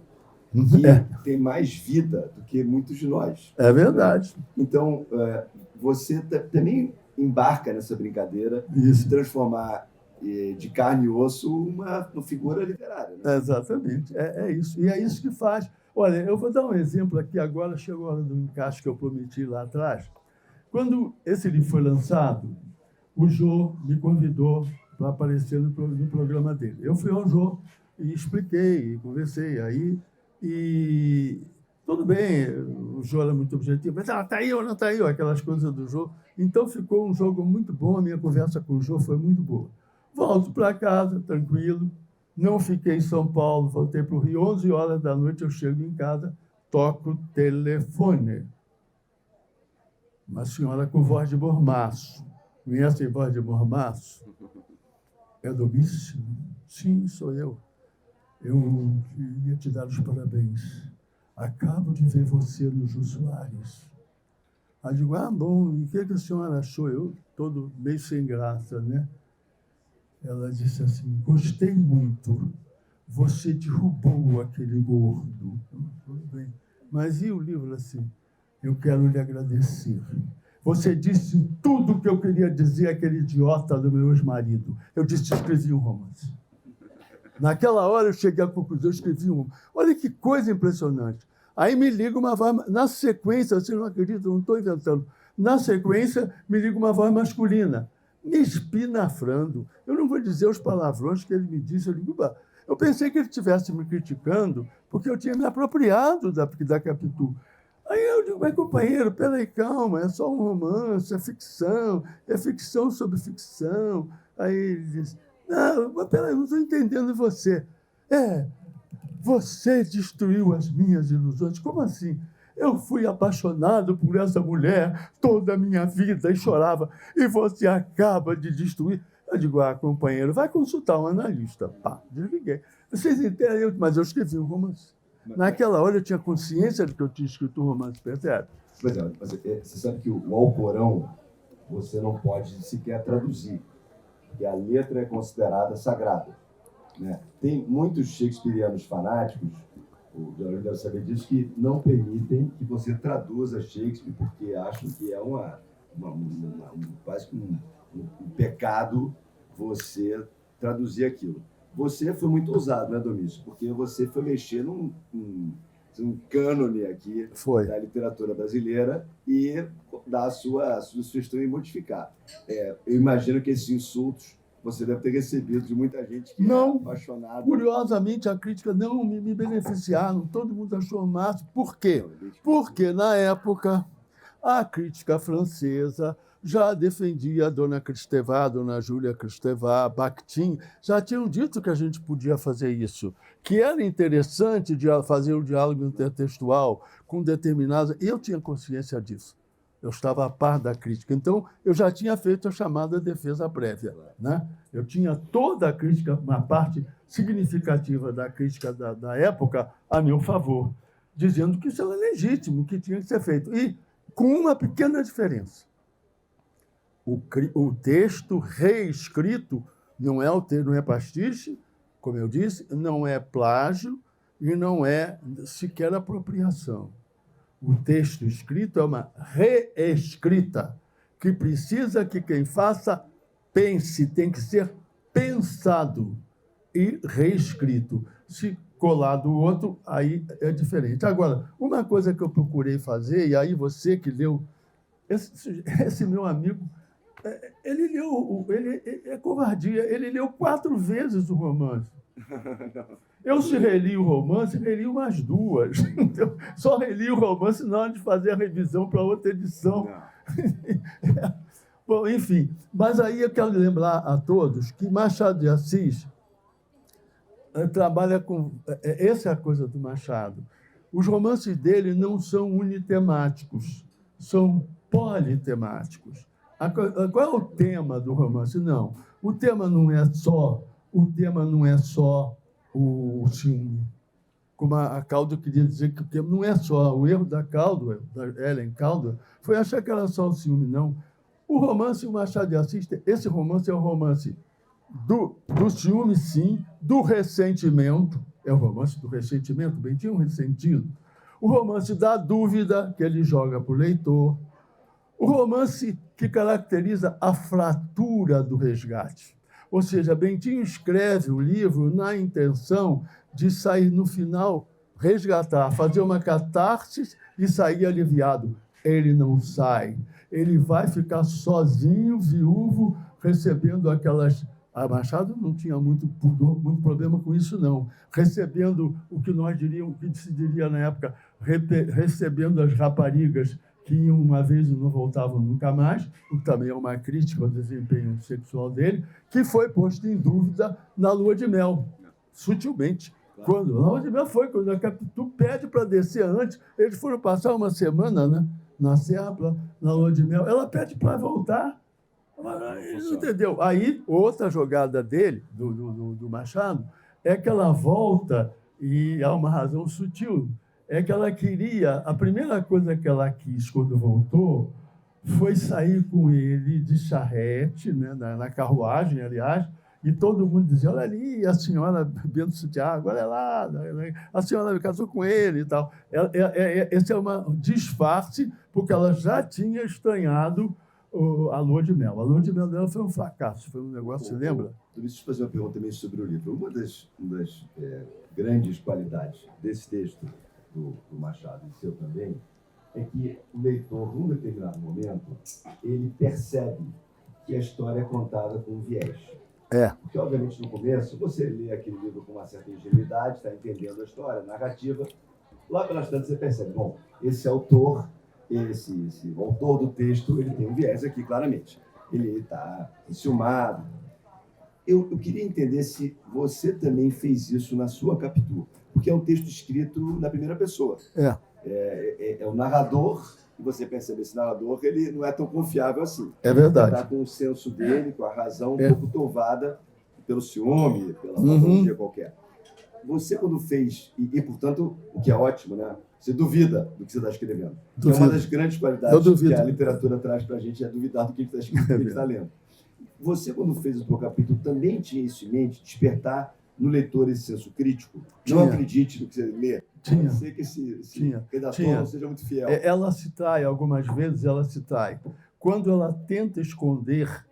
que tem mais vida do que muitos de nós. É verdade. Né? Então, você também embarca nessa brincadeira isso. de transformar de carne e osso uma figura literária. Né? Exatamente, é isso. E é isso que faz. Olha, eu vou dar um exemplo aqui agora, chegou a hora do encaixe que eu prometi lá atrás. Quando esse livro foi lançado, o Jô me convidou para aparecer no programa dele. Eu fui ao Jô e expliquei, e conversei aí, e tudo bem, o Jô era muito objetivo, mas está aí ou não está aí, aquelas coisas do Jô. Então ficou um jogo muito bom, a minha conversa com o Jô foi muito boa. Volto para casa, tranquilo, não fiquei em São Paulo, voltei para o Rio, 11 horas da noite eu chego em casa, toco o telefone. Uma senhora com voz de mormaço. Conhece voz de mormaço? É Domício? Sim, sou eu. Eu queria te dar os parabéns. Acabo de ver você no Jô Soares. Aí digo, bom, e o que a senhora achou? Eu, todo meio sem graça, né? Ela disse assim, gostei muito. Você derrubou aquele gordo. Tudo bem. Mas e o livro assim? Eu quero lhe agradecer. Você disse tudo o que eu queria dizer àquele idiota do meu ex-marido. Eu disse, escrevi um romance. Naquela hora eu cheguei à conclusão, eu escrevi um romance. Olha que coisa impressionante. Aí me liga uma voz, na sequência, vocês não acreditam, não estou inventando, na sequência me liga uma voz masculina, me espinafrando. Eu não vou dizer os palavrões que ele me disse, eu pensei que ele estivesse me criticando porque eu tinha me apropriado da Capitu. Aí eu digo, mas companheiro, peraí, calma, é só um romance, é ficção sobre ficção. Aí ele diz, não, mas peraí, eu não estou entendendo você. Você destruiu as minhas ilusões. Como assim? Eu fui apaixonado por essa mulher toda a minha vida e chorava, e você acaba de destruir. Eu digo, companheiro, vai consultar um analista. Pá, desliguei. Vocês entendem, mas eu escrevi um romance. Naquela hora eu tinha consciência de que eu tinha escrito um romance, percebe? Mas você sabe que o Alcorão você não pode sequer traduzir, porque a letra é considerada sagrada. Né? Tem muitos shakespearianos fanáticos, o Jorge deve saber disso, que não permitem que você traduza Shakespeare, porque acham que é quase que um pecado você traduzir aquilo. Você foi muito ousado, né, Domício? Porque você foi mexer num cânone aqui da literatura brasileira e dar a sua sugestão e modificar. Eu imagino que esses insultos você deve ter recebido de muita gente que é apaixonada. Curiosamente, a crítica não me beneficiaram. Todo mundo achou massa. Por quê? Porque, na época, a crítica francesa já defendia a dona Kristeva, a dona Júlia Kristeva, Bakhtin, já tinham dito que a gente podia fazer isso, que era interessante de fazer o diálogo intertextual com determinadas... Eu tinha consciência disso. Eu estava a par da crítica. Então, eu já tinha feito a chamada defesa prévia. Né? Eu tinha toda a crítica, uma parte significativa da crítica da época a meu favor, dizendo que isso era legítimo, que tinha que ser feito. E com uma pequena diferença. O texto reescrito não é pastiche, como eu disse, não é plágio e não é sequer apropriação. O texto escrito é uma reescrita, que precisa que quem faça pense, tem que ser pensado e reescrito. Se colar do outro, aí é diferente. Agora, uma coisa que eu procurei fazer, e aí você que leu, esse meu amigo, ele leu, ele é covardia, ele leu 4 vezes o romance. Eu, se reli o romance, reli umas 2. Então, só reli o romance na hora de fazer a revisão para outra edição. Bom, enfim, mas aí eu quero lembrar a todos que Machado de Assis trabalha com... Essa é a coisa do Machado. Os romances dele não são unitemáticos, são politemáticos. Qual é o tema do romance? Não, o tema não é só o ciúme. Como a Caldwell queria dizer que o tema não é só o erro da Caldwell, da Ellen Caldwell, foi achar que era só o ciúme, não. O romance, o Machado de Assis, esse romance é o romance do ciúme, sim, do ressentimento, é o romance do ressentimento, bem tinha um ressentido, o romance da dúvida, que ele joga para o leitor, o romance que caracteriza a fratura do resgate. Ou seja, Bentinho escreve o livro na intenção de sair, no final, resgatar, fazer uma catarse e sair aliviado. Ele não sai. Ele vai ficar sozinho, viúvo, recebendo aquelas... A Machado não tinha muito problema com isso, não. Recebendo o que nós diríamos, o que se diria na época, recebendo as raparigas que iam uma vez e não voltavam nunca mais, o que também é uma crítica ao desempenho sexual dele, que foi posto em dúvida na lua de mel, sutilmente. Quando? Na lua de mel foi quando a Capitu pede para descer antes, eles foram passar uma semana, né, na Serra, na lua de mel, ela pede para voltar. Não entendeu? Aí, outra jogada dele, do Machado, é que ela volta, e há uma razão sutil, é que ela queria, a primeira coisa que ela quis quando voltou foi sair com ele de charrete, né, na carruagem, aliás, e todo mundo dizia, olha ali, a senhora bebendo Santiago, olha lá, a senhora casou com ele e tal. Esse é um disfarce, porque ela já tinha estranhado a lua de mel. A lua de mel dela foi um fracasso, foi um negócio, você lembra? Deixa eu fazer uma pergunta também sobre o livro. Uma das grandes qualidades desse texto do Machado e seu também é que o leitor, num determinado momento, ele percebe que a história é contada com um viés. Porque, obviamente, no começo, você lê aquele livro com uma certa ingenuidade, está entendendo a história, a narrativa. Lá pelas tantas, você percebe, bom, esse autor do texto, ele tem um viés aqui, claramente. Ele está enciumado. Eu queria entender se você também fez isso na sua Capitu, porque é um texto escrito na primeira pessoa. É o narrador, e você percebe esse narrador, ele não é tão confiável assim. É verdade. Ele está com o senso dele, com a razão um pouco turvada pelo ciúme, pela patologia qualquer. Você, quando fez, e portanto, o que é ótimo, né? Você duvida do que você está escrevendo. É uma das grandes qualidades que a literatura traz para a gente, é duvidar do que a gente está escrevendo, do que a gente está lendo. Você, quando fez o seu capítulo, também tinha isso em mente, despertar no leitor esse senso crítico? Não acredite no que você lê. Pode ser que esse redator não seja muito fiel. Ela se trai, algumas vezes ela se trai. Quando ela tenta esconder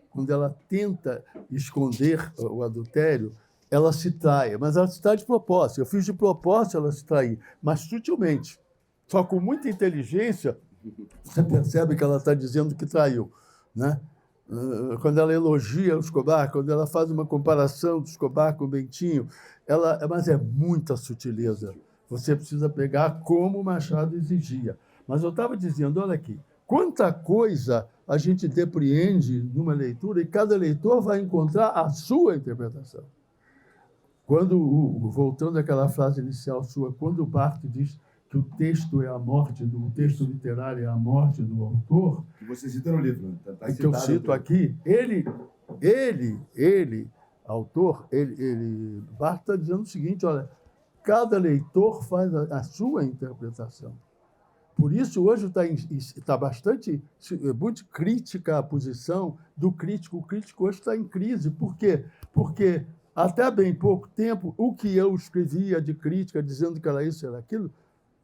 o adultério, ela se trai, mas ela se trai de propósito. Eu fiz de propósito ela se trair, mas sutilmente. Só com muita inteligência, você percebe que ela está dizendo que traiu, né? Quando ela elogia o Escobar, quando ela faz uma comparação do Escobar com o Bentinho, mas é muita sutileza. Você precisa pegar como o Machado exigia. Mas eu estava dizendo, olha aqui, quanta coisa a gente depreende numa leitura e cada leitor vai encontrar a sua interpretação. Voltando àquela frase inicial sua, quando o Barthes diz que o texto é a morte, o texto literário é a morte do autor... Que você cita no livro. Tá que eu cito aqui. Ele, autor, Barthes está dizendo o seguinte, olha, cada leitor faz a sua interpretação. Por isso, hoje está bastante, muito crítica a posição do crítico. O crítico hoje está em crise. Por quê? Porque, até bem pouco tempo, o que eu escrevia de crítica, dizendo que era isso, era aquilo,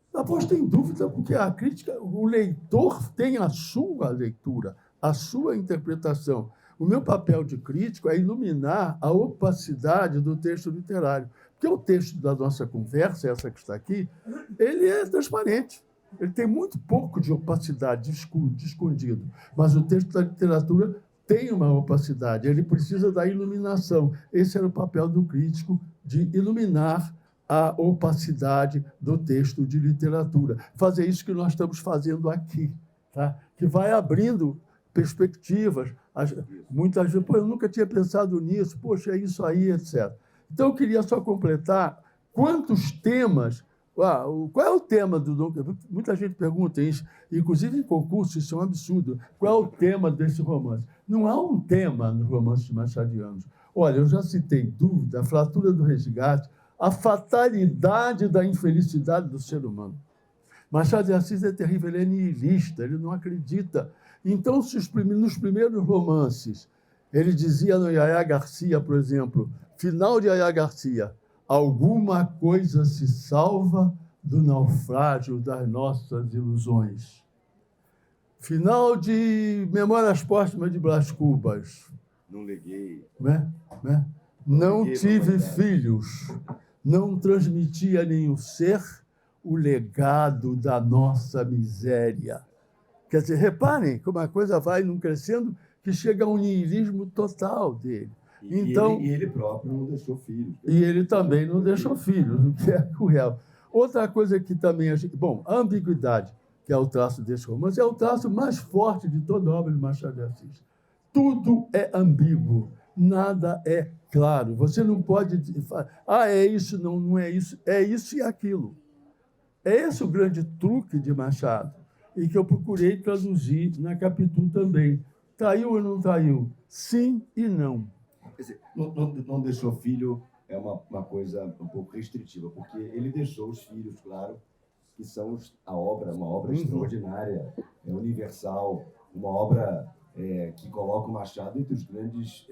está posto em dúvida, porque a crítica, o leitor tem a sua leitura a sua interpretação. O meu papel de crítico é iluminar a opacidade do texto literário. Porque o texto da nossa conversa, essa que está aqui, ele é transparente. Ele tem muito pouco de opacidade, de escondido. Mas o texto da literatura tem uma opacidade, ele precisa da iluminação. Esse era o papel do crítico, de iluminar a opacidade do texto de literatura. Fazer isso que nós estamos fazendo aqui, tá? Que vai abrindo perspectivas. Muitas vezes, eu nunca tinha pensado nisso, poxa, é isso aí, etc. Então, eu queria só completar quantos temas... qual é o tema do Dom Quixote? Muita gente pergunta isso, inclusive em concurso, isso é um absurdo. Qual é o tema desse romance? Não há um tema nos romances machadianos. Olha, eu já citei Dúvida, A Fratura do Resgate, a fatalidade da infelicidade do ser humano. Machado de Assis é terrível, ele é nihilista, ele não acredita. Então, se nos primeiros romances, ele dizia no Yaya Garcia, por exemplo, final de Yaya Garcia, alguma coisa se salva do naufrágio das nossas ilusões. Final de Memórias Póstumas de Brás Cubas. Não liguei. Não tive filhos, não transmiti a nenhum ser o legado da nossa miséria. Quer dizer, reparem como a coisa vai num crescendo que chega a um niilismo total dele. Então, ele próprio não deixou filhos. E ele também não deixou filhos, o que é cruel. Outra coisa que também... Bom, a ambiguidade, que é o traço desse romance, é o traço mais forte de toda a obra de Machado de Assis. Tudo é ambíguo, nada é claro. Você não pode falar, é isso, não é isso e aquilo. É esse o grande truque de Machado, e que eu procurei traduzir na Capitu também. Traiu ou não traiu? Sim e não. Quer dizer, não deixou filho é uma coisa um pouco restritiva, porque ele deixou os filhos, claro, que são uma obra extraordinária, universal, uma obra que coloca o Machado entre os grandes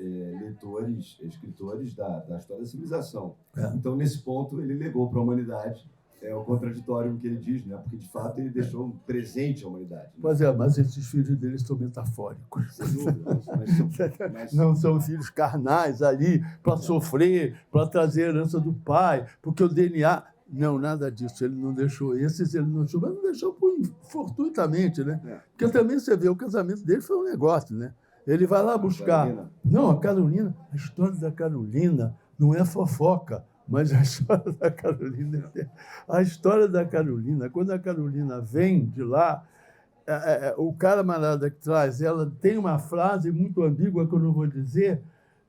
escritores da história da civilização. Então, nesse ponto, ele legou para a humanidade o contraditório que ele diz, né? Porque, de fato, ele deixou um presente à humanidade. Né? Pois é, mas esses filhos dele são metafóricos. Sem dúvida. Não são filhos carnais ali para sofrer, para trazer a herança do pai, porque o DNA... Não, nada disso. Ele não deixou esses, ele não deixou, mas não deixou fortuitamente, né? Porque também você vê, o casamento dele foi um negócio, né? Ele vai lá buscar... Carolina. Não, a Carolina, a história da Carolina não é fofoca, mas a história da Carolina... A história da Carolina, quando a Carolina vem de lá, o camarada que traz ela tem uma frase muito ambígua que eu não vou dizer,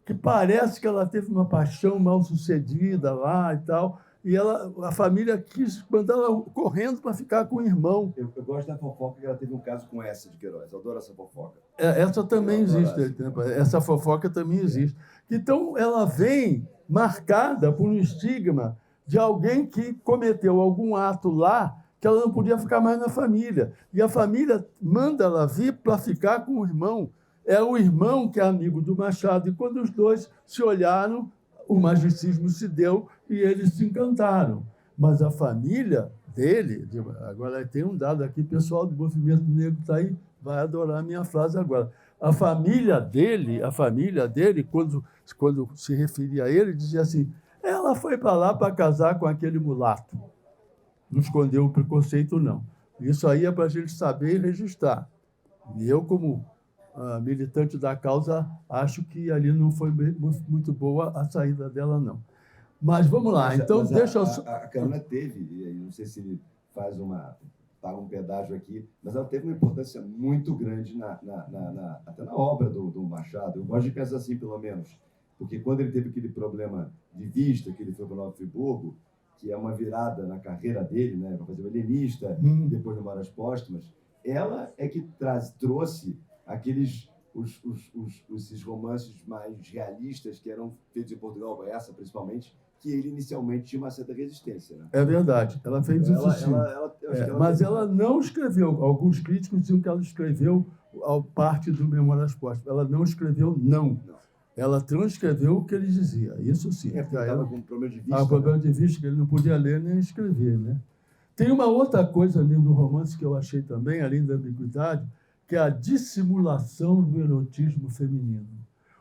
que parece que ela teve uma paixão mal sucedida lá e tal, e a família quis mandar ela correndo para ficar com o irmão. Eu gosto da fofoca que ela teve um caso com essa de Queiroz. Eu adoro essa fofoca. Essa também existe. Essa fofoca também existe. Então, ela vem marcada por um estigma de alguém que cometeu algum ato lá que ela não podia ficar mais na família. E a família manda ela vir para ficar com o irmão. É o irmão que é amigo do Machado. E quando os dois se olharam, o magicismo se deu e eles se encantaram. Mas a família dele... Agora, tem um dado aqui, pessoal do movimento negro está aí, vai adorar a minha frase agora. A família dele, quando se referia a ele, dizia assim, ela foi para lá para casar com aquele mulato. Não escondeu o preconceito, não. Isso aí é para a gente saber e registrar. E eu, como militante da causa, acho que ali não foi muito boa a saída dela, não. Mas vamos lá. Então, deixa eu... A Carolina teve, e não sei se ele paga um pedágio aqui, mas ela teve uma importância muito grande até na obra do Machado. Eu gosto de pensar assim, pelo menos, porque quando ele teve aquele problema de vista, que ele foi para Nova Friburgo, que é uma virada na carreira dele, né, para fazer o Helenista, depois de Memórias Póstumas, ela é que trouxe esses romances mais realistas que eram feitos em Portugal, essa principalmente, que ele inicialmente tinha uma certa resistência. Né? É verdade, ela fez isso sim. Mas ela não escreveu, alguns críticos diziam que ela escreveu parte do Memórias Póstumas, ela não escreveu não. Ela transcreveu o que ele dizia, isso sim. Porque ela com problema de vista. Problema de vista, que ele não podia ler nem escrever. Né? Tem uma outra coisa ali no romance que eu achei também, além da ambiguidade, que é a dissimulação do erotismo feminino.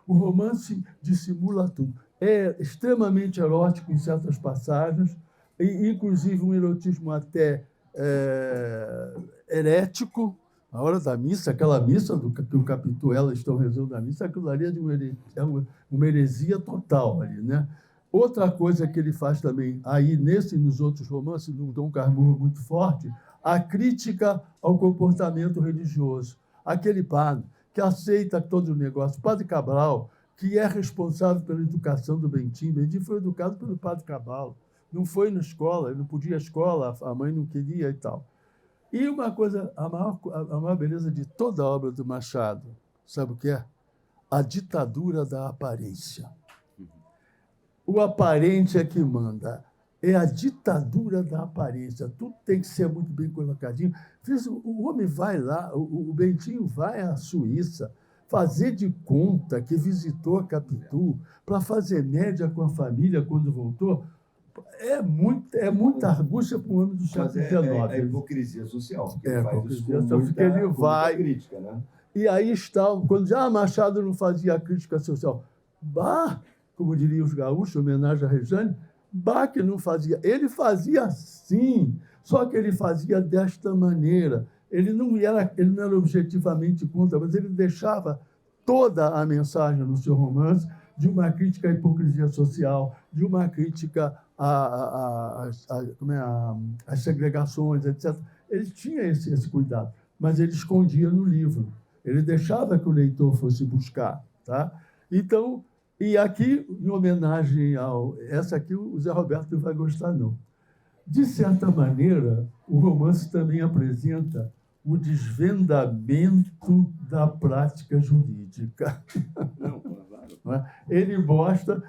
O romance dissimula tudo. É extremamente erótico em certas passagens, e, inclusive um erotismo até herético. A hora da missa, aquela missa que o Capitu e ela estão rezando a missa, aquilo ali é uma heresia total ali, né? Outra coisa que ele faz também, aí nesse e nos outros romances, no Dom Casmurro muito forte, a crítica ao comportamento religioso. Aquele padre que aceita todo o negócio, o padre Cabral, que é responsável pela educação do Bentinho. Bentinho foi educado pelo padre Cabral, não foi na escola, ele não podia ir à escola, a mãe não queria e tal. E uma coisa, a maior beleza de toda a obra do Machado, sabe o que é? A ditadura da aparência. O aparente é que manda. É a ditadura da aparência. Tudo tem que ser muito bem colocadinho. O homem vai lá, o Bentinho vai à Suíça fazer de conta que visitou a Capitu para fazer média com a família quando voltou. É muita angústia para o homem do século XIX. É a hipocrisia social. É a hipocrisia social, porque ele vai... crítica, né? E aí está, quando Machado não fazia crítica social, bah, como diriam os gaúchos, homenagem a Rejane, bah, que não fazia. Ele fazia sim, só que ele fazia desta maneira. Ele não era objetivamente contra, mas ele deixava toda a mensagem no seu romance de uma crítica à hipocrisia social, de uma crítica às segregações, etc. Ele tinha esse cuidado, mas ele escondia no livro. Ele deixava que o leitor fosse buscar. Tá? Então, e aqui, em homenagem essa aqui o Zé Roberto não vai gostar, não. De certa maneira, o romance também apresenta o desvendamento da prática jurídica. Não é? Ele mostra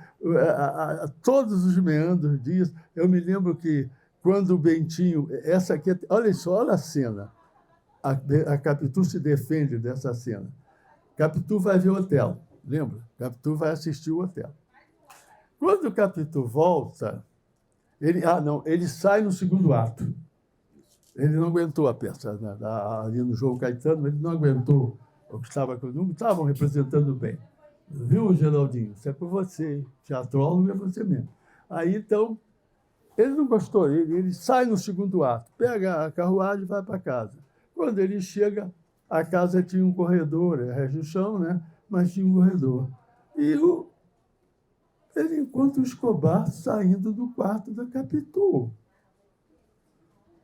todos os meandros disso. Eu me lembro que, quando o Bentinho... Essa aqui, olha só, olha a cena. A Capitu se defende dessa cena. Capitu vai ver o Otelo, lembra? Capitu vai assistir o Otelo. Quando o Capitu volta, ele sai no segundo ato. Ele não aguentou a peça, né? Ali no João Caetano, ele não aguentou o que não estavam representando bem. Viu, Geraldinho? Isso é por você, teatrólogo é você mesmo. Aí, então, ele não gostou, ele sai no segundo ato, pega a carruagem e vai para casa. Quando ele chega, a casa tinha um corredor, rege o chão, né? Mas tinha um corredor. E ele encontra o Escobar saindo do quarto da Capitu.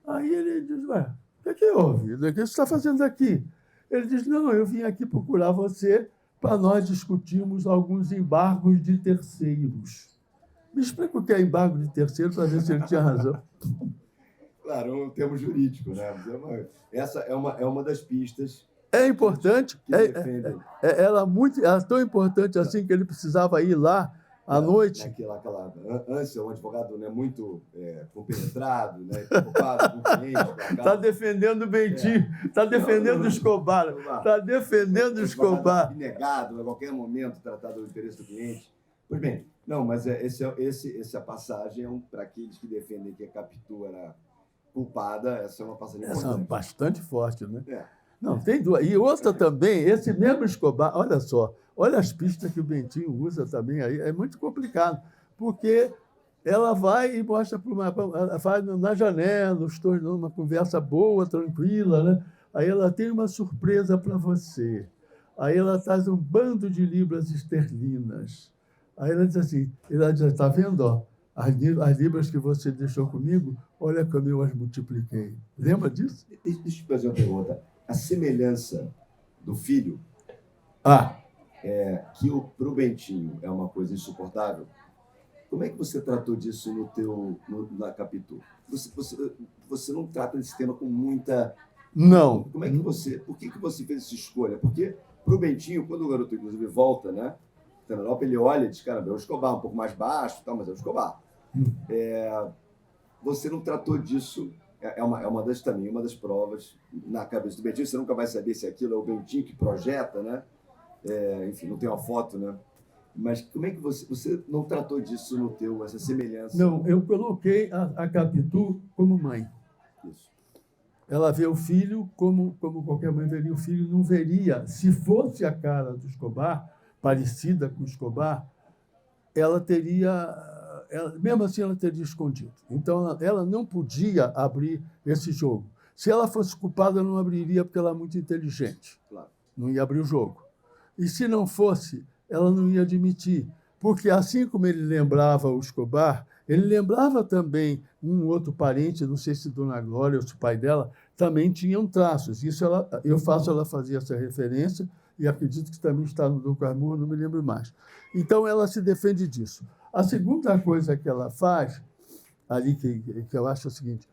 Aí ele diz, ué, o que houve? O que você está fazendo aqui? Ele diz, não, eu vim aqui procurar você para nós discutirmos alguns embargos de terceiros. Me explica o que é embargo de terceiro para ver se ele tinha razão. Claro, é um termo jurídico, né? Essa é uma das pistas. É importante. Ela é tão importante assim que ele precisava ir lá à noite. Aquela ânsia, um advogado, né, muito compenetrado, né, preocupado com o cliente. Está defendendo o Bentinho, está defendendo o Escobar. Está defendendo o Escobar. Abnegado, a qualquer momento, tratar do interesse do cliente. Pois bem, não, mas essa passagem é para aqueles que defendem que a Capitu era culpada, essa é uma passagem importante. É bastante forte, né? Não, tem duas. E outra também, esse mesmo Escobar, olha só, olha as pistas que o Bentinho usa também aí, é muito complicado, porque ela vai e mostra ela faz na janela, os dois numa conversa boa, tranquila, né? Aí ela tem uma surpresa para você. Aí ela traz um bando de libras esterlinas. Aí ela diz assim, está vendo, ó? As libras que você deixou comigo, olha como eu as multipliquei. Lembra disso? Deixa eu te fazer uma pergunta. A semelhança do filho, que para o Bentinho é uma coisa insuportável, como é que você tratou disso na Capitu? Você não trata desse tema com muita... Não. Como é que por que você fez essa escolha? Porque para o Bentinho, quando o garoto, inclusive, volta, né? Na Europa, ele olha e diz, cara, é o Escobar, um pouco mais baixo, mas é o Escobar. Você não tratou disso, é uma das provas na cabeça do Bentinho, você nunca vai saber se aquilo é o Bentinho que projeta, né? Enfim, não tem uma foto, né? Mas como é que você não tratou disso essa semelhança? Não, eu coloquei a Capitu como mãe. Isso. ela vê o filho como qualquer mãe veria o filho, não veria. Se fosse a cara do Escobar, parecida com o Escobar, ela teria, mesmo assim, ela teria escondido. Então, ela não podia abrir esse jogo. Se ela fosse culpada, não abriria, porque ela é muito inteligente. Claro. Não ia abrir o jogo. E se não fosse, ela não ia admitir. Porque, assim como ele lembrava o Escobar, ele lembrava também um outro parente, não sei se Dona Glória ou se o pai dela, também tinham traços. Isso eu faço ela fazer essa referência, e acredito que também está no Dom Casmurro, não me lembro mais. Então, ela se defende disso. A segunda coisa que ela faz, ali que eu acho o seguinte,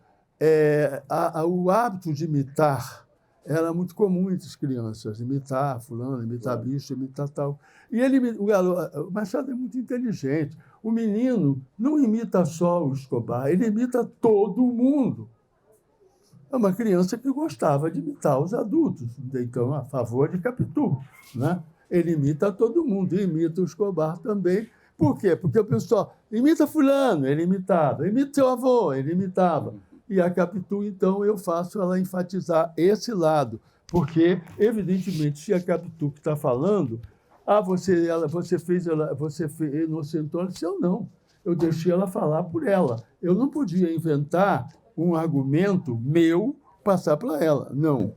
o hábito de imitar era muito comum entre as crianças, imitar fulano, imitar bicho, imitar tal. E o Machado é muito inteligente. O menino não imita só o Escobar, ele imita todo mundo. É uma criança que gostava de imitar os adultos, então, a favor de Capitu, né? Ele imita todo mundo, imita o Escobar também. Por quê? Porque o pessoal imita fulano, ele imitava, imita seu avô, ele imitava. E a Capitu, então, eu faço ela enfatizar esse lado, porque, evidentemente, se a Capitu que está falando, você fez inocentou, se eu não. Eu deixei ela falar por ela. Eu não podia inventar um argumento meu, passar para ela. Não.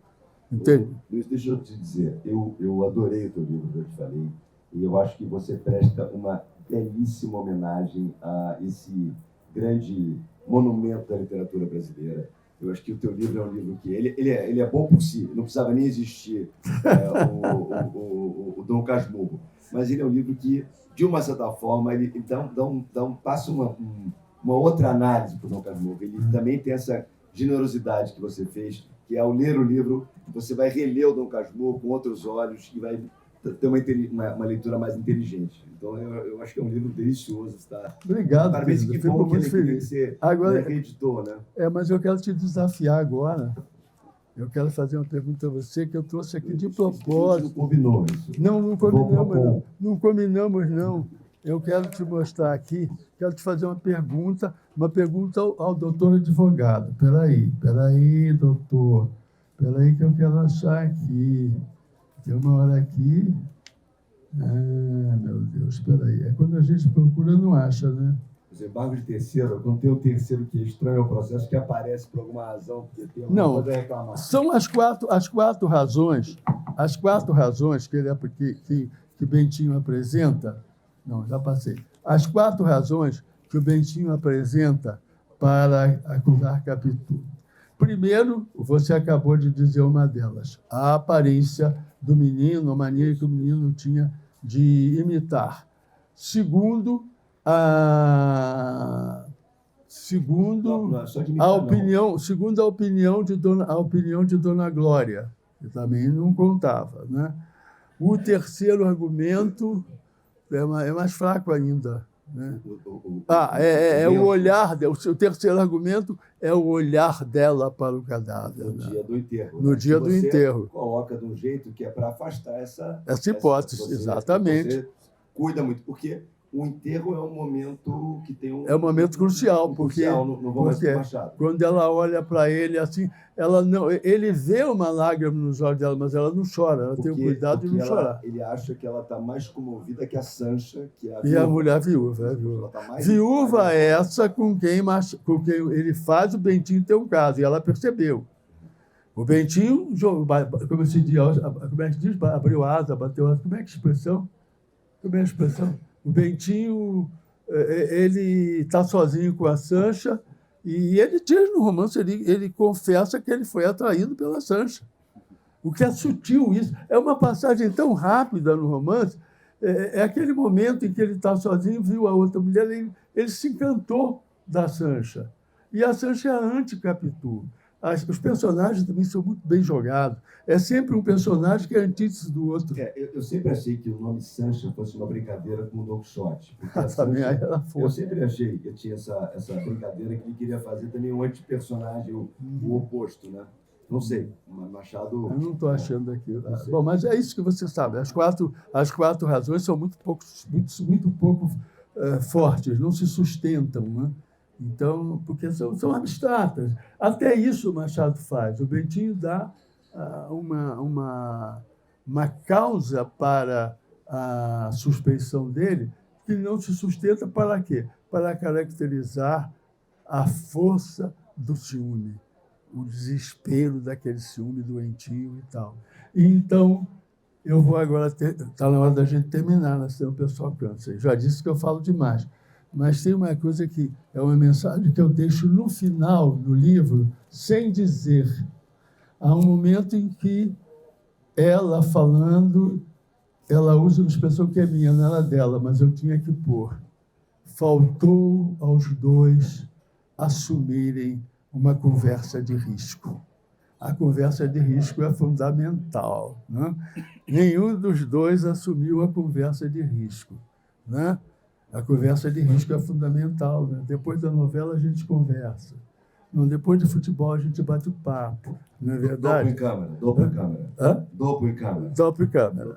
Entende? Luiz, deixa eu te dizer, eu adorei o teu livro que eu te falei, e eu acho que você presta uma belíssima homenagem a esse grande monumento da literatura brasileira. Eu acho que o teu livro é um livro que... Ele é bom por si, não precisava nem existir o Dom Casmurro, mas ele é um livro que, de uma certa forma, ele passa uma outra análise para o Dom Casmurro. Ele também tem essa generosidade que você fez, que ao ler o livro, você vai reler o Dom Casmurro com outros olhos e vai ter uma leitura mais inteligente. Então, eu acho que é um livro delicioso. Tá? Obrigado, parabéns, que bom que você agora reeditou, né? Mas eu quero te desafiar agora. Eu quero fazer uma pergunta a você que eu trouxe aqui de propósito. Não combinou isso. Não combinamos, não. Eu quero te mostrar aqui, quero te fazer uma pergunta ao doutor advogado. Espera aí, doutor. Espera aí que eu quero achar aqui. Tem uma hora aqui. Meu Deus, espera aí. É quando a gente procura, não acha, né? Os embargos de terceiro, quando tem o terceiro que estranha o processo, que aparece por alguma razão, porque tem alguma coisa a reclamar. São as quatro razões que Bentinho apresenta. Não, já passei. As 4 razões que o Bentinho apresenta para acusar Capitu. Primeiro, você acabou de dizer uma delas, a aparência do menino, a maneira que o menino tinha de imitar. Segundo, a opinião de Dona Glória, que também não contava, né? O terceiro argumento é mais fraco ainda, né? O olhar. O terceiro argumento é o olhar dela para o cadáver. No dia do enterro. No dia do enterro. Coloca de um jeito que é para afastar essa hipótese, exatamente. Você cuida muito, porque o enterro é um momento que tem um... É um momento crucial, porque quando ela olha para ele assim, ele vê uma lágrima nos olhos dela, mas ela não chora, ela tem o cuidado de não chorar. Ele acha que ela está mais comovida que a Sancha, que é a viúva. E a mulher viúva. Viúva é essa com quem ele faz o Bentinho ter um caso, e ela percebeu. O Bentinho, como é que diz? Abriu asa, bateu asa. Como é a expressão? O Bentinho, ele está sozinho com a Sancha e ele diz no romance, ele confessa que ele foi atraído pela Sancha. O que é sutil isso. É uma passagem tão rápida no romance, é aquele momento em que ele está sozinho, viu a outra mulher, ele se encantou da Sancha. E a Sancha é a anti-Capitu. Os personagens também são muito bem jogados. É sempre um personagem que é antítese do outro. Eu sempre achei que o nome Sancha fosse uma brincadeira com o Don Quixote. Eu sempre achei que tinha essa brincadeira que ele queria fazer também um antipersonagem, o oposto, né? Não sei, Machado... Eu não estou achando aqui. Bom, mas é isso que você sabe. As quatro razões são muito pouco fortes, não se sustentam, né? Então, porque são abstratas. Até isso o Machado faz. O Bentinho dá uma causa para a suspeição dele que não se sustenta para quê? Para caracterizar a força do ciúme, o desespero daquele ciúme doentio e tal. E, então, eu vou agora... Está na hora da gente terminar, né? Senão o pessoal cansa. Já disse que eu falo demais. Mas tem uma coisa que é uma mensagem que eu deixo no final do livro, sem dizer. Há um momento em que ela falando, ela usa uma expressão que é minha, não era dela, mas eu tinha que pôr. Faltou aos dois assumirem uma conversa de risco. A conversa de risco é fundamental, né? Nenhum dos dois assumiu a conversa de risco, né? A conversa de risco é fundamental, né? Depois da novela a gente conversa. Não, depois de futebol a gente bate o papo, não é verdade? Duplo em câmera. Hã? Duplo em câmera. Duplo em câmera.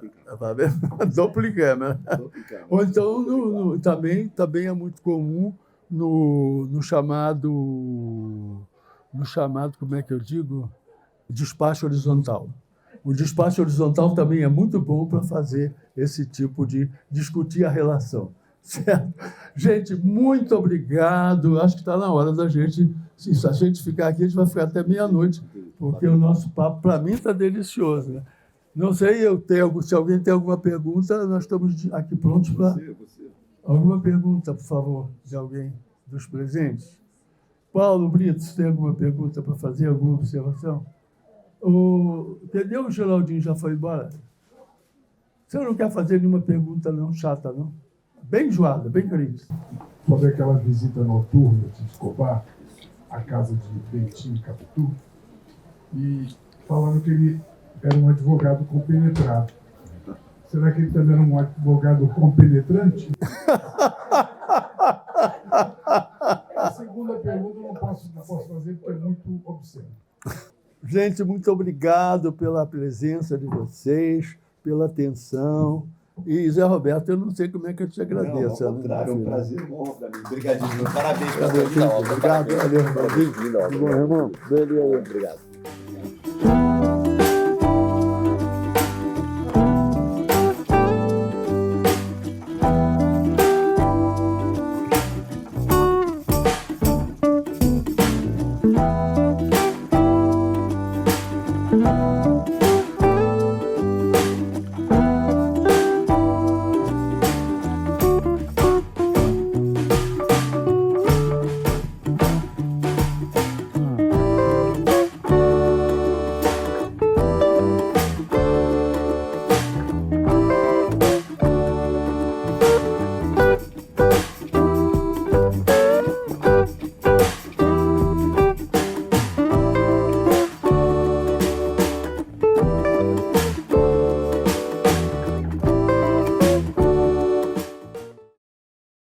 Duplo em câmera. Ou então, também é muito comum no chamado, como é que eu digo? Despacho horizontal. O despacho horizontal também é muito bom para fazer esse tipo de discutir a relação. Certo? Gente, muito obrigado. Acho que está na hora da gente... Se a gente ficar aqui, a gente vai ficar até meia-noite, porque o nosso papo, para mim, está delicioso. Né? Não sei, se alguém tem alguma pergunta, nós estamos aqui prontos para... Alguma pergunta, por favor, de alguém dos presentes? Paulo Brito, você tem alguma pergunta para fazer, alguma observação? Entendeu? O Geraldinho já foi embora? Você não quer fazer nenhuma pergunta não chata, não? Bem enjoada, bem crente. Sobre aquela visita noturna de Escobar à casa de Bentinho Capitu, e falando que ele era um advogado compenetrado. Será que ele também era um advogado compenetrante? A segunda pergunta eu não posso fazer porque é muito obsceno. Gente, muito obrigado pela presença de vocês, pela atenção. E, Zé Roberto, eu não sei como é que eu te agradeço. Não, ao contrário, é um prazer enorme para mim. Obrigadinho. Parabéns pela sua vida. Obrigado, valeu. Parabéns, Bom, irmão. Beleza. Obrigado.